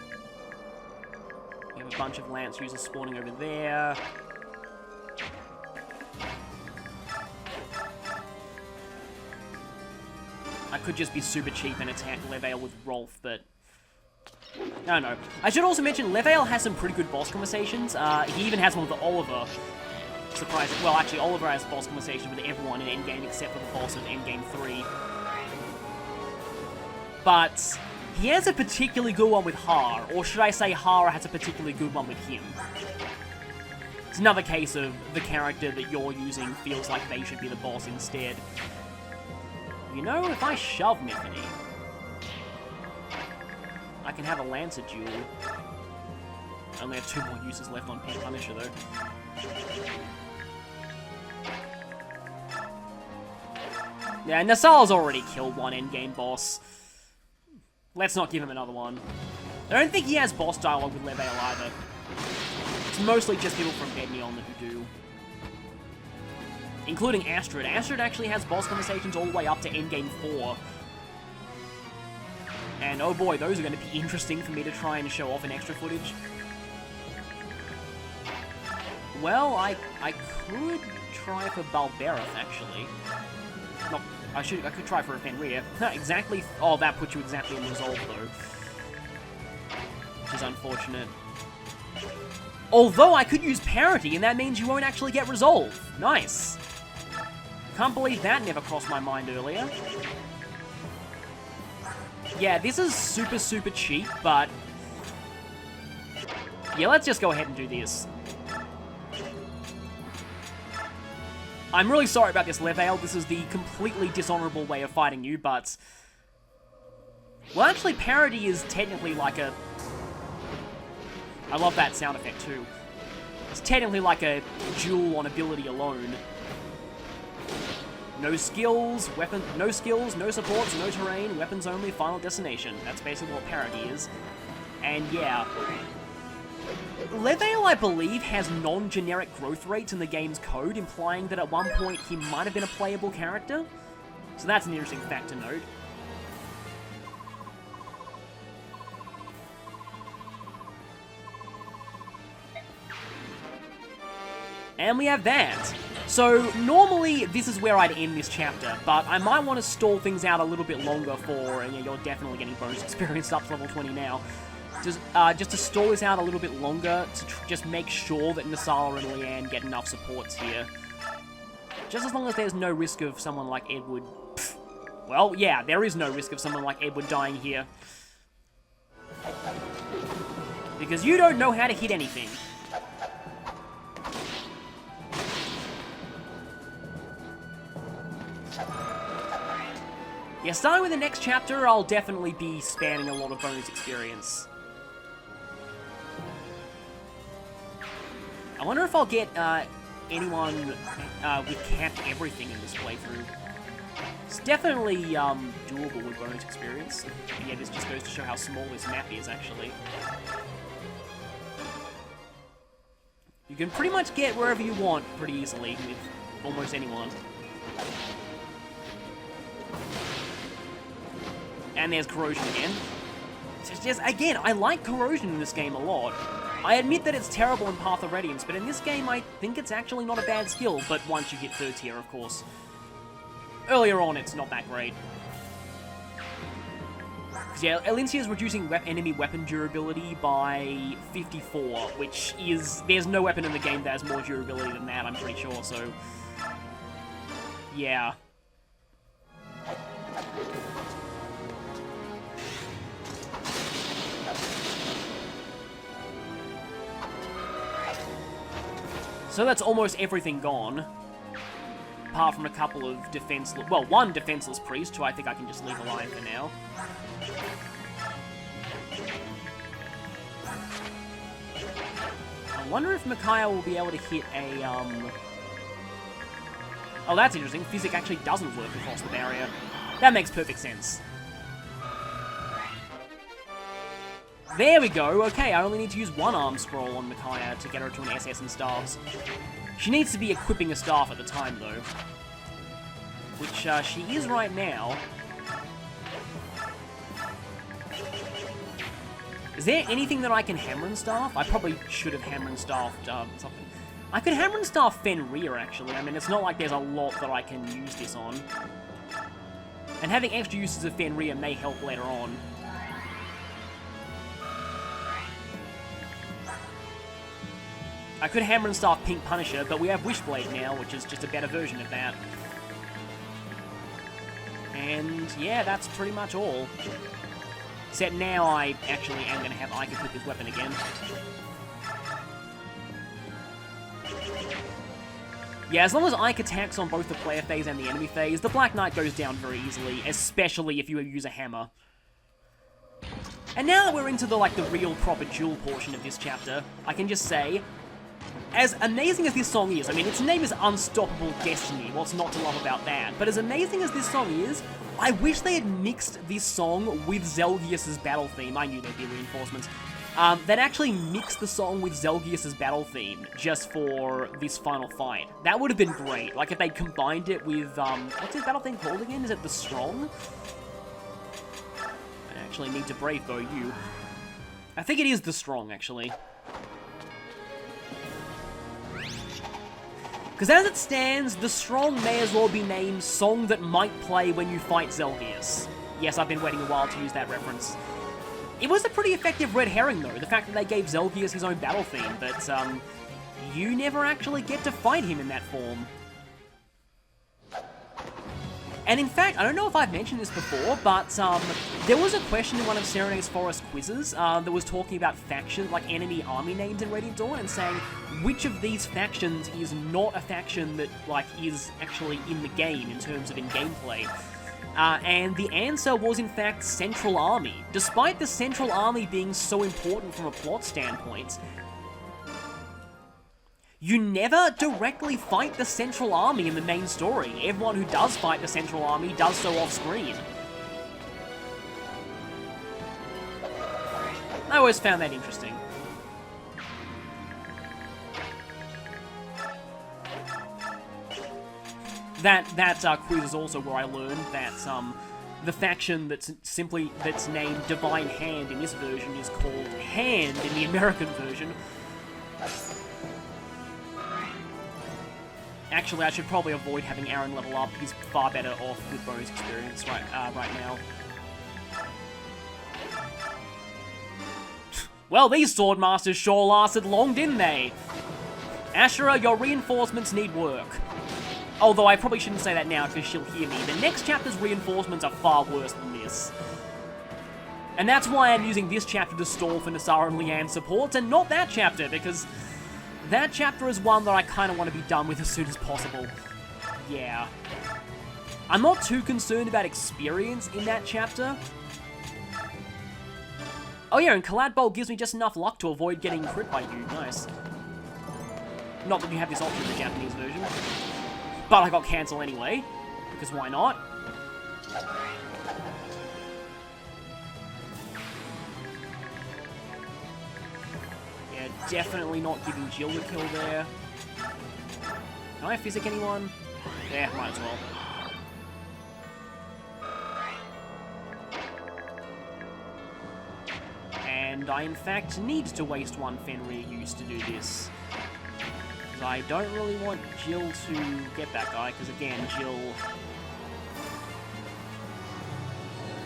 We have a bunch of Lance users spawning over there. I could just be super cheap and attack Leveille with Rolf, but... I don't know. I should also mention, Leveille has some pretty good boss conversations. He even has one with Oliver. Surprising. Well, actually, Oliver has boss conversations with everyone in Endgame except for the boss in Endgame 3. But he has a particularly good one with Har, or should I say Har has a particularly good one with him. It's another case of the character that you're using feels like they should be the boss instead. You know, if I shove Methany, I can have a Lancer duel. I only have 2 more uses left on Pink Punisher, though. Yeah, Nasala's already killed one endgame boss. Let's not give him another one. I don't think he has boss dialogue with Leveille either. It's mostly just people from Bednion who do. Including Astrid. Astrid actually has boss conversations all the way up to Endgame 4. And oh boy, those are going to be interesting for me to try and show off in extra footage. Well, I could try for Balbereth, actually. No, I could try for a Fenrir. Exactly. Oh, that puts you exactly in Resolve, though. Which is unfortunate. Although I could use Parity, and that means you won't actually get Resolve. Nice. Can't believe that never crossed my mind earlier. Yeah, this is super, super cheap, but... yeah, let's just go ahead and do this. I'm really sorry about this, Leveil. This is the completely dishonorable way of fighting you, but... well, actually, parody is technically like a... I love that sound effect, too. It's technically like a duel on ability alone. No skills, no skills, no supports, no terrain, weapons only, final destination. That's basically what parody is. And yeah. Leveil, I believe, has non-generic growth rates in the game's code, implying that at one point he might have been a playable character. So that's an interesting fact to note. And we have that. So, normally, this is where I'd end this chapter, but I might want to stall things out a little bit longer for, and yeah, you're definitely getting bonus experience up to level 20 now, just to stall this out a little bit longer, to just make sure that Nasala and Leanne get enough supports here. Just as long as there's no risk of someone like Edward... pfft. Well, yeah, there is no risk of someone like Edward dying here. Because you don't know how to hit anything. Yeah, starting with the next chapter, I'll definitely be spamming a lot of bonus experience. I wonder if I'll get anyone with capped everything in this playthrough. It's definitely doable with bonus experience. But yeah, this just goes to show how small this map is, actually. You can pretty much get wherever you want pretty easily with almost anyone. And there's Corrosion again. Just, again, I like Corrosion in this game a lot. I admit that it's terrible in Path of Radiance, but in this game I think it's actually not a bad skill, but once you hit 3rd tier, of course. Earlier on, it's not that great. Yeah, Elincia is reducing enemy weapon durability by 54, which is... there's no weapon in the game that has more durability than that, I'm pretty sure, so... yeah. So that's almost everything gone. Apart from a couple of defenseless... well, one defenseless priest, who I think I can just leave alive for now. I wonder if Micaiah will be able to hit a, oh, that's interesting. Physic actually doesn't work across the barrier. That makes perfect sense. There we go. Okay, I only need to use one arm scroll on Micaiah to get her to an SS and staffs. She needs to be equipping a staff at the time, though. Which, she is right now. Is there anything that I can hammer and staff? I probably should have hammer and staffed, something. I could hammer and staff Fenrir, actually. I mean, it's not like there's a lot that I can use this on. And having extra uses of Fenrir may help later on. I could hammer and staff Pink Punisher, but we have Wishblade now, which is just a better version of that. And yeah, that's pretty much all. Except now I actually am going to have Ike equip his weapon again. Yeah, as long as Ike attacks on both the player phase and the enemy phase, the Black Knight goes down very easily, especially if you use a hammer. And now that we're into the real proper duel portion of this chapter, I can just say, as amazing as this song is, I mean, its name is Unstoppable Destiny, what's not to love about that, but as amazing as this song is, I wish they had mixed this song with Zelgius's battle theme. I knew there'd be reinforcements. They'd actually mixed the song with Zelgius's battle theme, just for this final fight. That would have been great, like if they combined it with, what's his battle theme called again? Is it the Strong? I actually need to brave bow you. I think it is the Strong, actually. Because as it stands, the Strong may as well be named Song That Might Play When You Fight Zelgius. Yes, I've been waiting a while to use that reference. It was a pretty effective red herring, though, the fact that they gave Zelgius his own battle theme, but, you never actually get to fight him in that form. And in fact, I don't know if I've mentioned this before, but there was a question in one of Serena's Forest quizzes that was talking about faction, like enemy army names in Radiant Dawn, and saying which of these factions is not a faction that like is actually in the game in terms of in gameplay. And the answer was in fact Central Army. Despite the Central Army being so important from a plot standpoint, you never directly fight the Central Army in the main story. Everyone who does fight the Central Army does so off-screen. I always found that interesting. That quiz is also where I learned that the faction that's named Divine Hand in this version is called Hand in the American version. Actually, I should probably avoid having Aaron level up. He's far better off with bonus experience right now. Well, these Swordmasters sure lasted long, didn't they? Ashura, your reinforcements need work. Although I probably shouldn't say that now because she'll hear me. The next chapter's reinforcements are far worse than this. And that's why I'm using this chapter to stall for Nassara and Leanne's support, and not that chapter, because that chapter is one that I kind of want to be done with as soon as possible. Yeah. I'm not too concerned about experience in that chapter. Oh yeah, and Collad Bolt gives me just enough luck to avoid getting crit by you. Nice. Not that you have this option in the Japanese version. But I got cancel anyway, because why not? Yeah, definitely not giving Jill the kill there. Can I physic anyone? Yeah, might as well. And I in fact need to waste one Fenrir use to do this. Because I don't really want Jill to get that guy, because again, Jill...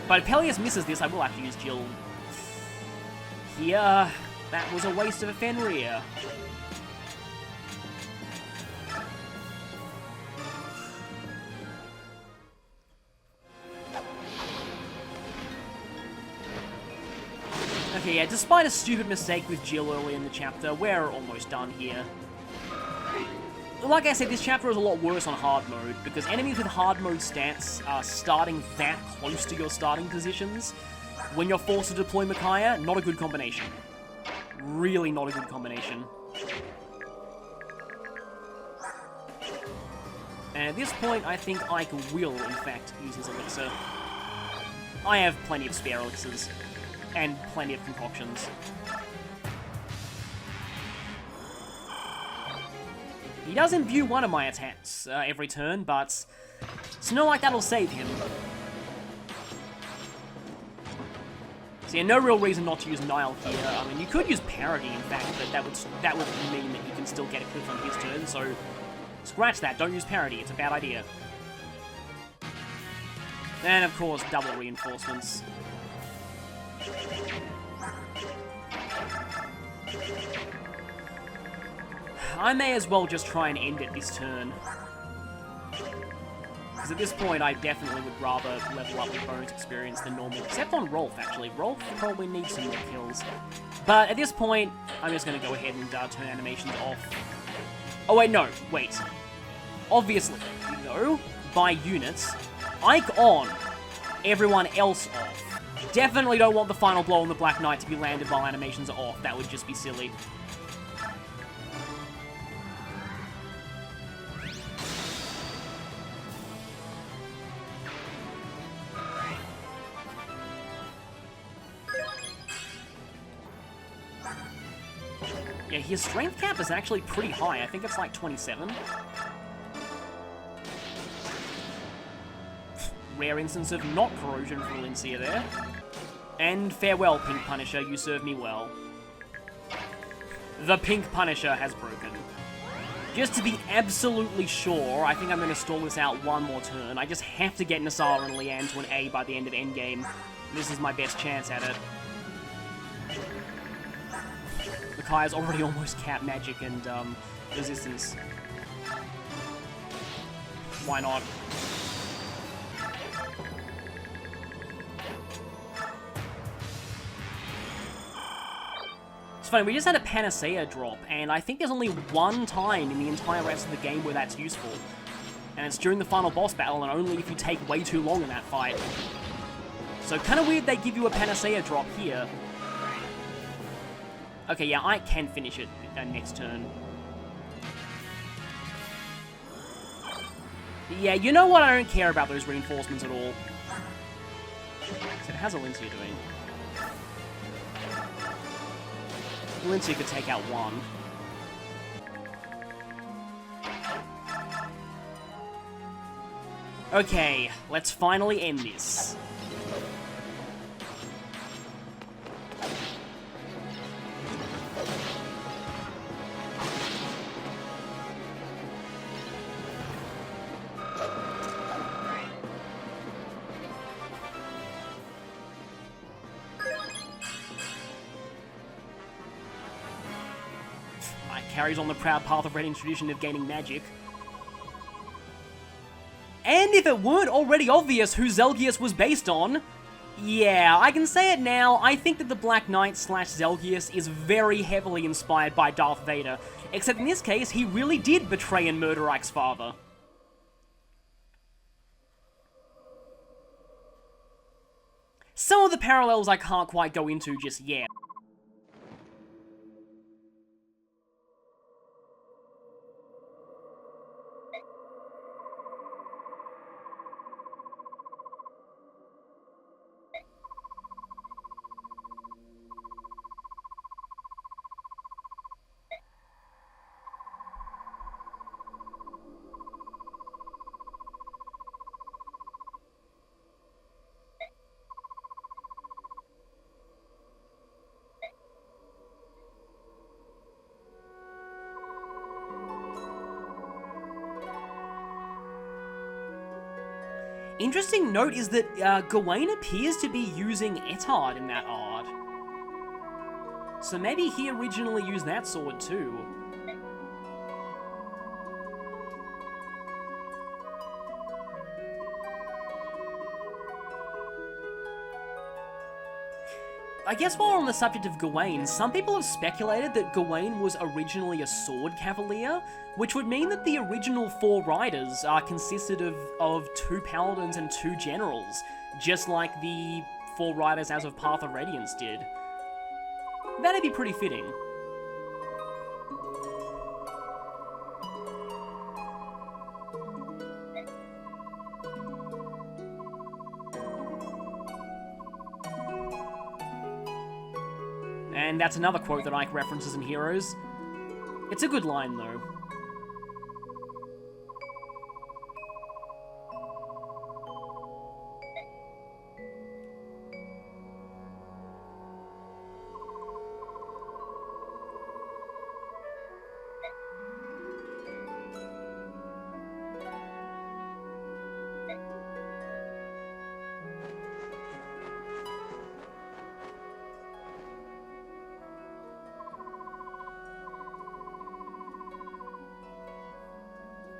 But if Peleus misses this, I will have to use Jill here. That was a waste of a Fenrir. Okay, yeah, despite a stupid mistake with Jill early in the chapter, we're almost done here. Like I said, this chapter is a lot worse on hard mode, because enemies with hard mode stats are starting that close to your starting positions. When you're forced to deploy Micaiah, not a good combination. Really not a good combination. And at this point, I think Ike will, in fact, use his elixir. I have plenty of spare elixirs, and plenty of concoctions. He does imbue one of my attacks every turn, but it's not like that'll save him. So yeah, no real reason not to use Nile here. I mean, you could use Parody, in fact, but that would mean that you can still get a cliff on his turn, so scratch that, don't use Parody, it's a bad idea. And of course, double reinforcements. I may as well just try and end it this turn. Because at this point, I definitely would rather level up with bonus experience than normal. Except on Rolf, actually. Rolf probably needs some more kills. But at this point, I'm just going to go ahead and turn animations off. Oh, wait, no. Wait. Obviously, no. By units. Ike on. Everyone else off. Definitely don't want the final blow on the Black Knight to be landed while animations are off. That would just be silly. Yeah, his strength cap is actually pretty high. I think it's like 27. Rare instance of not corrosion for Valencia there. And farewell, Pink Punisher, you serve me well. The Pink Punisher has broken. Just to be absolutely sure, I think I'm going to stall this out one more turn. I just have to get Nassara and Leanne to an A by the end of Endgame. This is my best chance at it. Micaiah's already almost capped magic and resistance. Why not? It's funny, we just had a Panacea drop, and I think there's only one time in the entire rest of the game where that's useful. And it's during the final boss battle, and only if you take way too long in that fight. So kind of weird they give you a Panacea drop here. Okay, yeah, I can finish it next turn. Yeah, you know what? I don't care about those reinforcements at all. So how's Alencia doing? Alencia could take out one. Okay, let's finally end this. Carries on the proud path of Redding's tradition of gaining magic. And if it weren't already obvious who Zelgius was based on, yeah, I can say it now, I think that the Black Knight / Zelgius is very heavily inspired by Darth Vader, except in this case, he really did betray and murder Ike's father. Some of the parallels I can't quite go into just yet. Interesting note is that Gawain appears to be using Etard in that art. So maybe he originally used that sword too. I guess while we're on the subject of Gawain, some people have speculated that Gawain was originally a sword cavalier, which would mean that the original 4 riders consisted of 2 paladins and 2 generals, just like the 4 riders as of Path of Radiance did. That'd be pretty fitting. And that's another quote that Ike references in Heroes. It's a good line, though.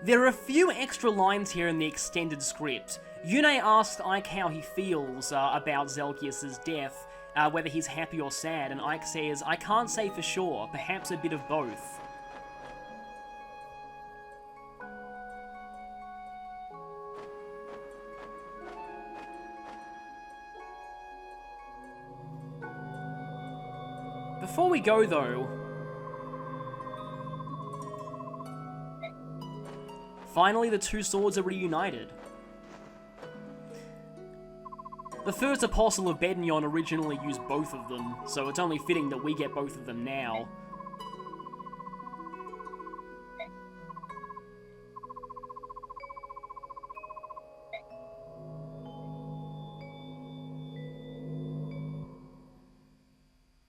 There are a few extra lines here in the extended script. Yune asks Ike how he feels about Zelgius' death, whether he's happy or sad, and Ike says, "I can't say for sure, perhaps a bit of both." Before we go though, finally, the 2 swords are reunited. The first apostle of Bednion originally used both of them, so it's only fitting that we get both of them now.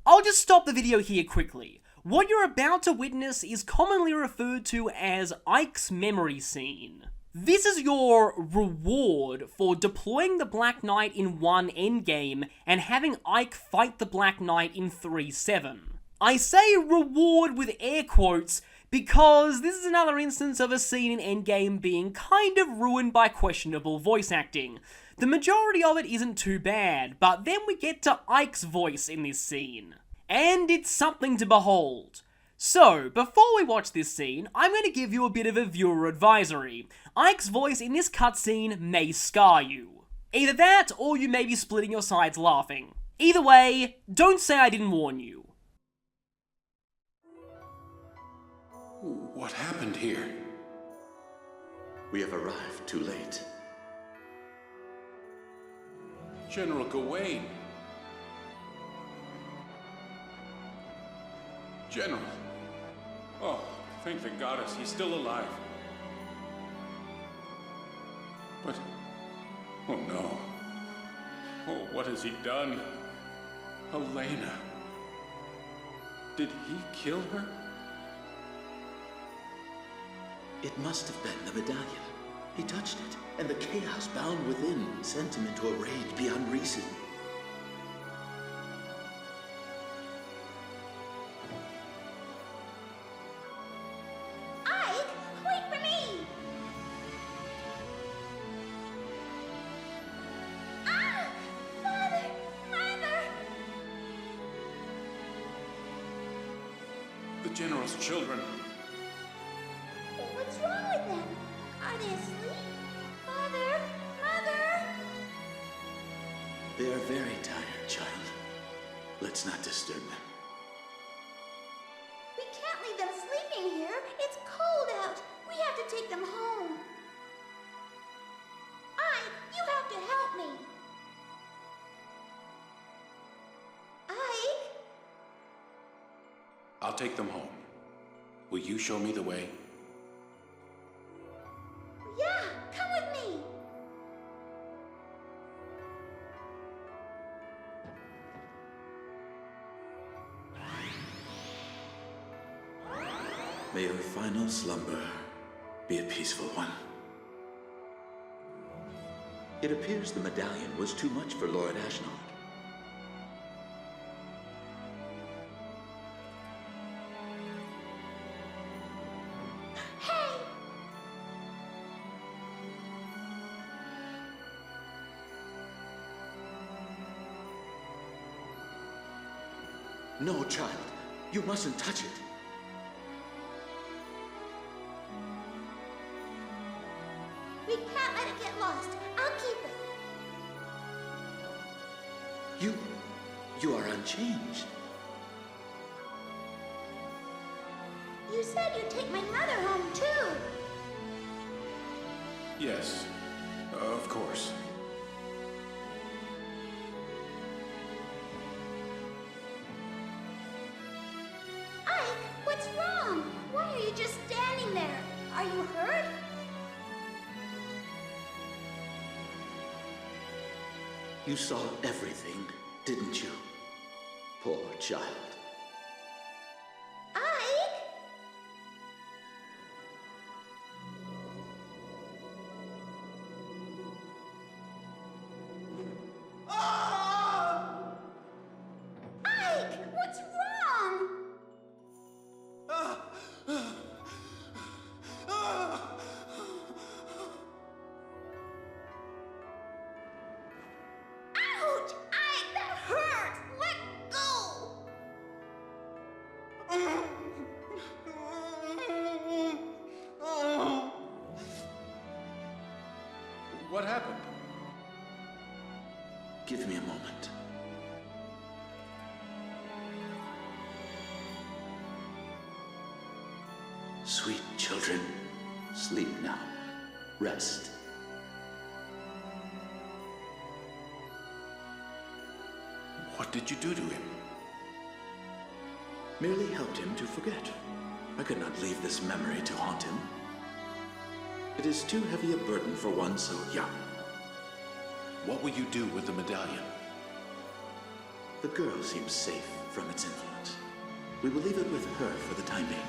I'll just stop the video here quickly. What you're about to witness is commonly referred to as Ike's memory scene. This is your reward for deploying the Black Knight in 1 Endgame and having Ike fight the Black Knight in 3-7. I say reward with air quotes because this is another instance of a scene in Endgame being kind of ruined by questionable voice acting. The majority of it isn't too bad, but then we get to Ike's voice in this scene. And it's something to behold. So, before we watch this scene, I'm going to give you a bit of a viewer advisory. Ike's voice in this cutscene may scar you. Either that, or you may be splitting your sides laughing. Either way, don't say I didn't warn you. What happened here? We have arrived too late. General Gawain. General. Oh, thank the goddess, he's still alive. But... oh no. Oh, what has he done? Elena. Did he kill her? It must have been the medallion. He touched it, and the chaos bound within sent him into a rage beyond reason. Ike, wait for me! Ah! Father! Mother! The General's children. What's wrong with them? Are they asleep? Father! Mother! They are very tired, child. Let's not disturb them. We can't leave them sleeping here. It's cold out. We have to take them home. Ike, you have to help me. Ike? I'll take them home. Will you show me the way? Yeah, come with me. May your final slumber be a peaceful one. It appears the medallion was too much for Lord Ashnard. Hey! No, child. You mustn't touch it. We can't let it get lost. I'll keep it. You are unchanged. You said you'd take my mother home, too. Yes, of course. Ike, what's wrong? Why are you just standing there? Are you hurt? You saw everything, didn't you? Poor child. Ike? Ike, what's wrong? Ouch! Ike, that hurts! Let go! What happened? Give me a moment. Sweet children, sleep now. Rest. What did you do to him? Merely helped him to forget. I could not leave this memory to haunt him. It is too heavy a burden for one so young. What will you do with the medallion? The girl seems safe from its influence. We will leave it with her for the time being.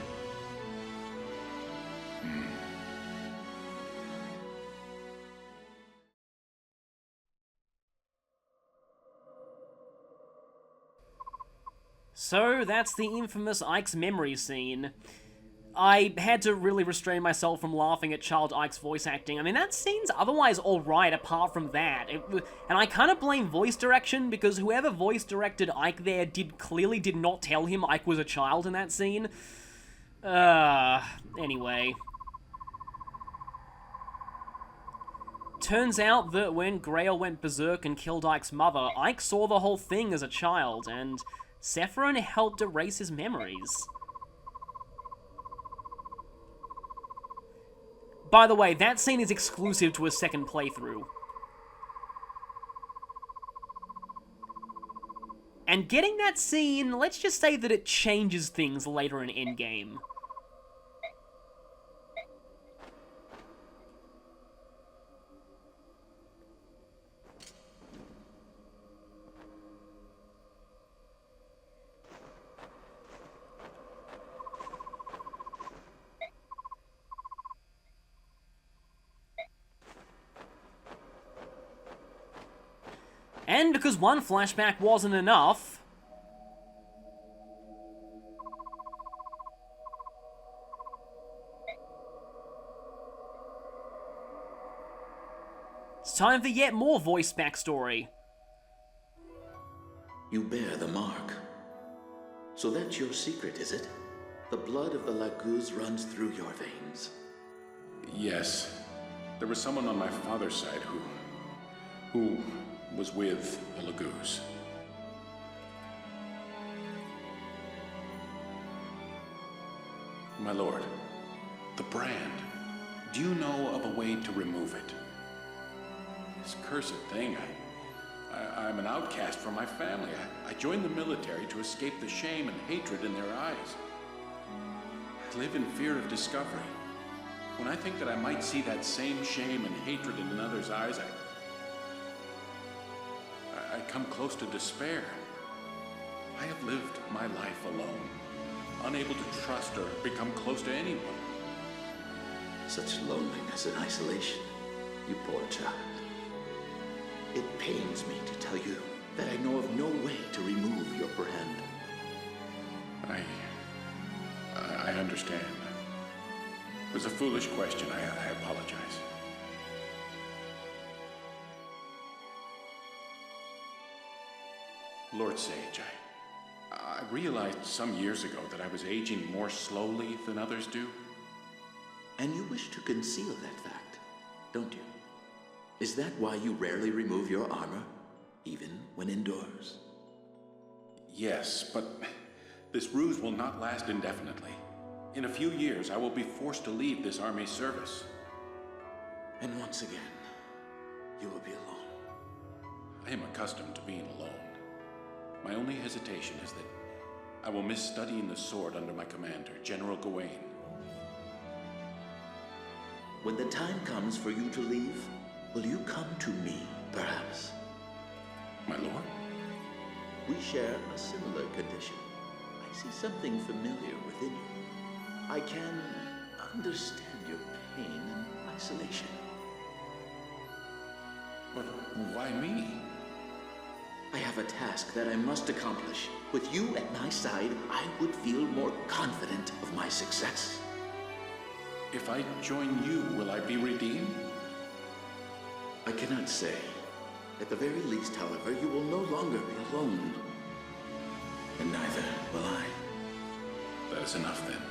So that's the infamous Ike's memory scene. I had to really restrain myself from laughing at Child Ike's voice acting. I mean, that scene's otherwise alright apart from that. And I kind of blame voice direction, because whoever voice directed Ike there clearly did not tell him Ike was a child in that scene. Anyway. Turns out that when Grail went berserk and killed Ike's mother, Ike saw the whole thing as a child, and Sephiroth helped erase his memories. By the way, that scene is exclusive to a second playthrough. And getting that scene, let's just say that it changes things later in Endgame. And because one flashback wasn't enough, it's time for yet more voice backstory. You bear the mark. So that's your secret, is it? The blood of the Laguz runs through your veins. Yes. There was someone on my father's side who was with the Laguz. My lord, the brand. Do you know of a way to remove it? This cursed thing, I'm an outcast from my family. I joined the military to escape the shame and hatred in their eyes. I live in fear of discovery. When I think that I might see that same shame and hatred in another's eyes, I come close to despair. I have lived my life alone, unable to trust or become close to anyone. Such loneliness and isolation, you poor child. It pains me to tell you that I know of no way to remove your brand. I understand. It was a foolish question. I apologize. Lord Sage, I realized some years ago that I was aging more slowly than others do. And you wish to conceal that fact, don't you? Is that why you rarely remove your armor, even when indoors? Yes, but this ruse will not last indefinitely. In a few years, I will be forced to leave this army service. And once again, you will be alone. I am accustomed to being alone. My only hesitation is that I will miss studying the sword under my commander, General Gawain. When the time comes for you to leave, will you come to me, perhaps? My lord? We share a similar condition. I see something familiar within you. I can understand your pain and isolation. But why me? I have a task that I must accomplish. With you at my side, I would feel more confident of my success. If I join you, will I be redeemed? I cannot say. At the very least, however, you will no longer be alone. And neither will I. That is enough, then.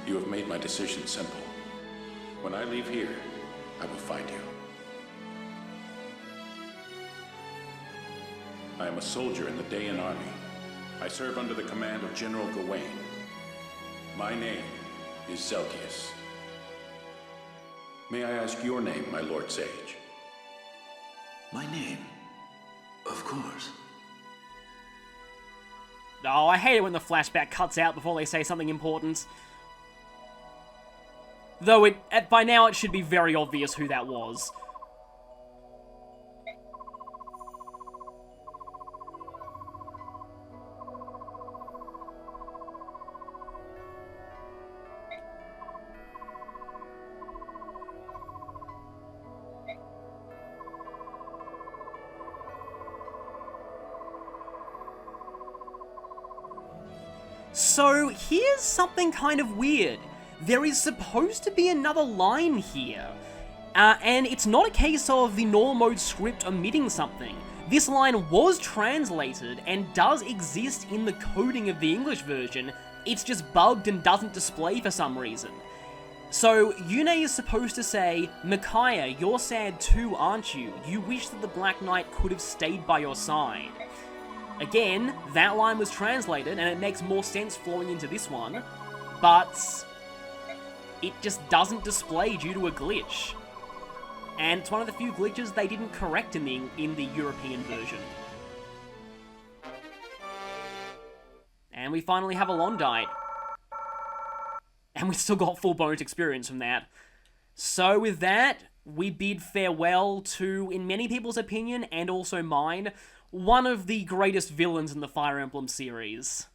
You have made my decision simple. When I leave here, I will find you. I am a soldier in the Dayan army. I serve under the command of General Gawain. My name is Zelkius. May I ask your name, my Lord Sage? My name? Of course. Oh, I hate it when the flashback cuts out before they say something important. Though by now it should be very obvious who that was. So here's something kind of weird. There is supposed to be another line here. And it's not a case of the normal mode script omitting something. This line was translated and does exist in the coding of the English version, it's just bugged and doesn't display for some reason. So, Yune is supposed to say, Micaiah, you're sad too, aren't you? You wish that the Black Knight could have stayed by your side. Again, that line was translated, and it makes more sense flowing into this one, but it just doesn't display due to a glitch. And it's one of the few glitches they didn't correct in the European version. And we finally have a Londite. And we still got full bonus experience from that. So with that, we bid farewell to, in many people's opinion, and also mine, one of the greatest villains in the Fire Emblem series.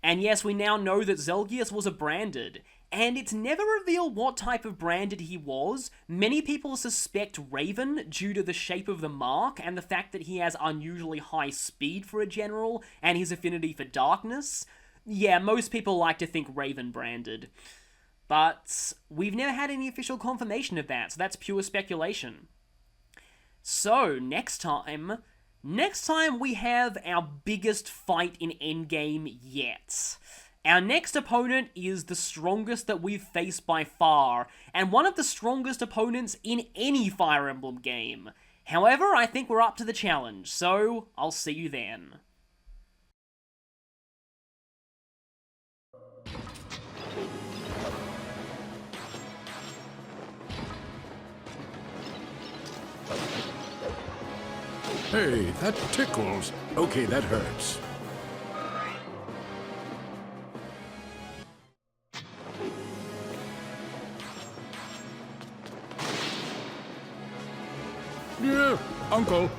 And yes, we now know that Zelgius was a branded, and it's never revealed what type of branded he was. Many people suspect Raven due to the shape of the mark and the fact that he has unusually high speed for a general and his affinity for darkness. Yeah, most people like to think Raven branded. But we've never had any official confirmation of that, so that's pure speculation. So, next time we have our biggest fight in Endgame yet. Our next opponent is the strongest that we've faced by far, and one of the strongest opponents in any Fire Emblem game. However, I think we're up to the challenge, so I'll see you then. Hey, that tickles. Okay, that hurts. Yeah, Uncle.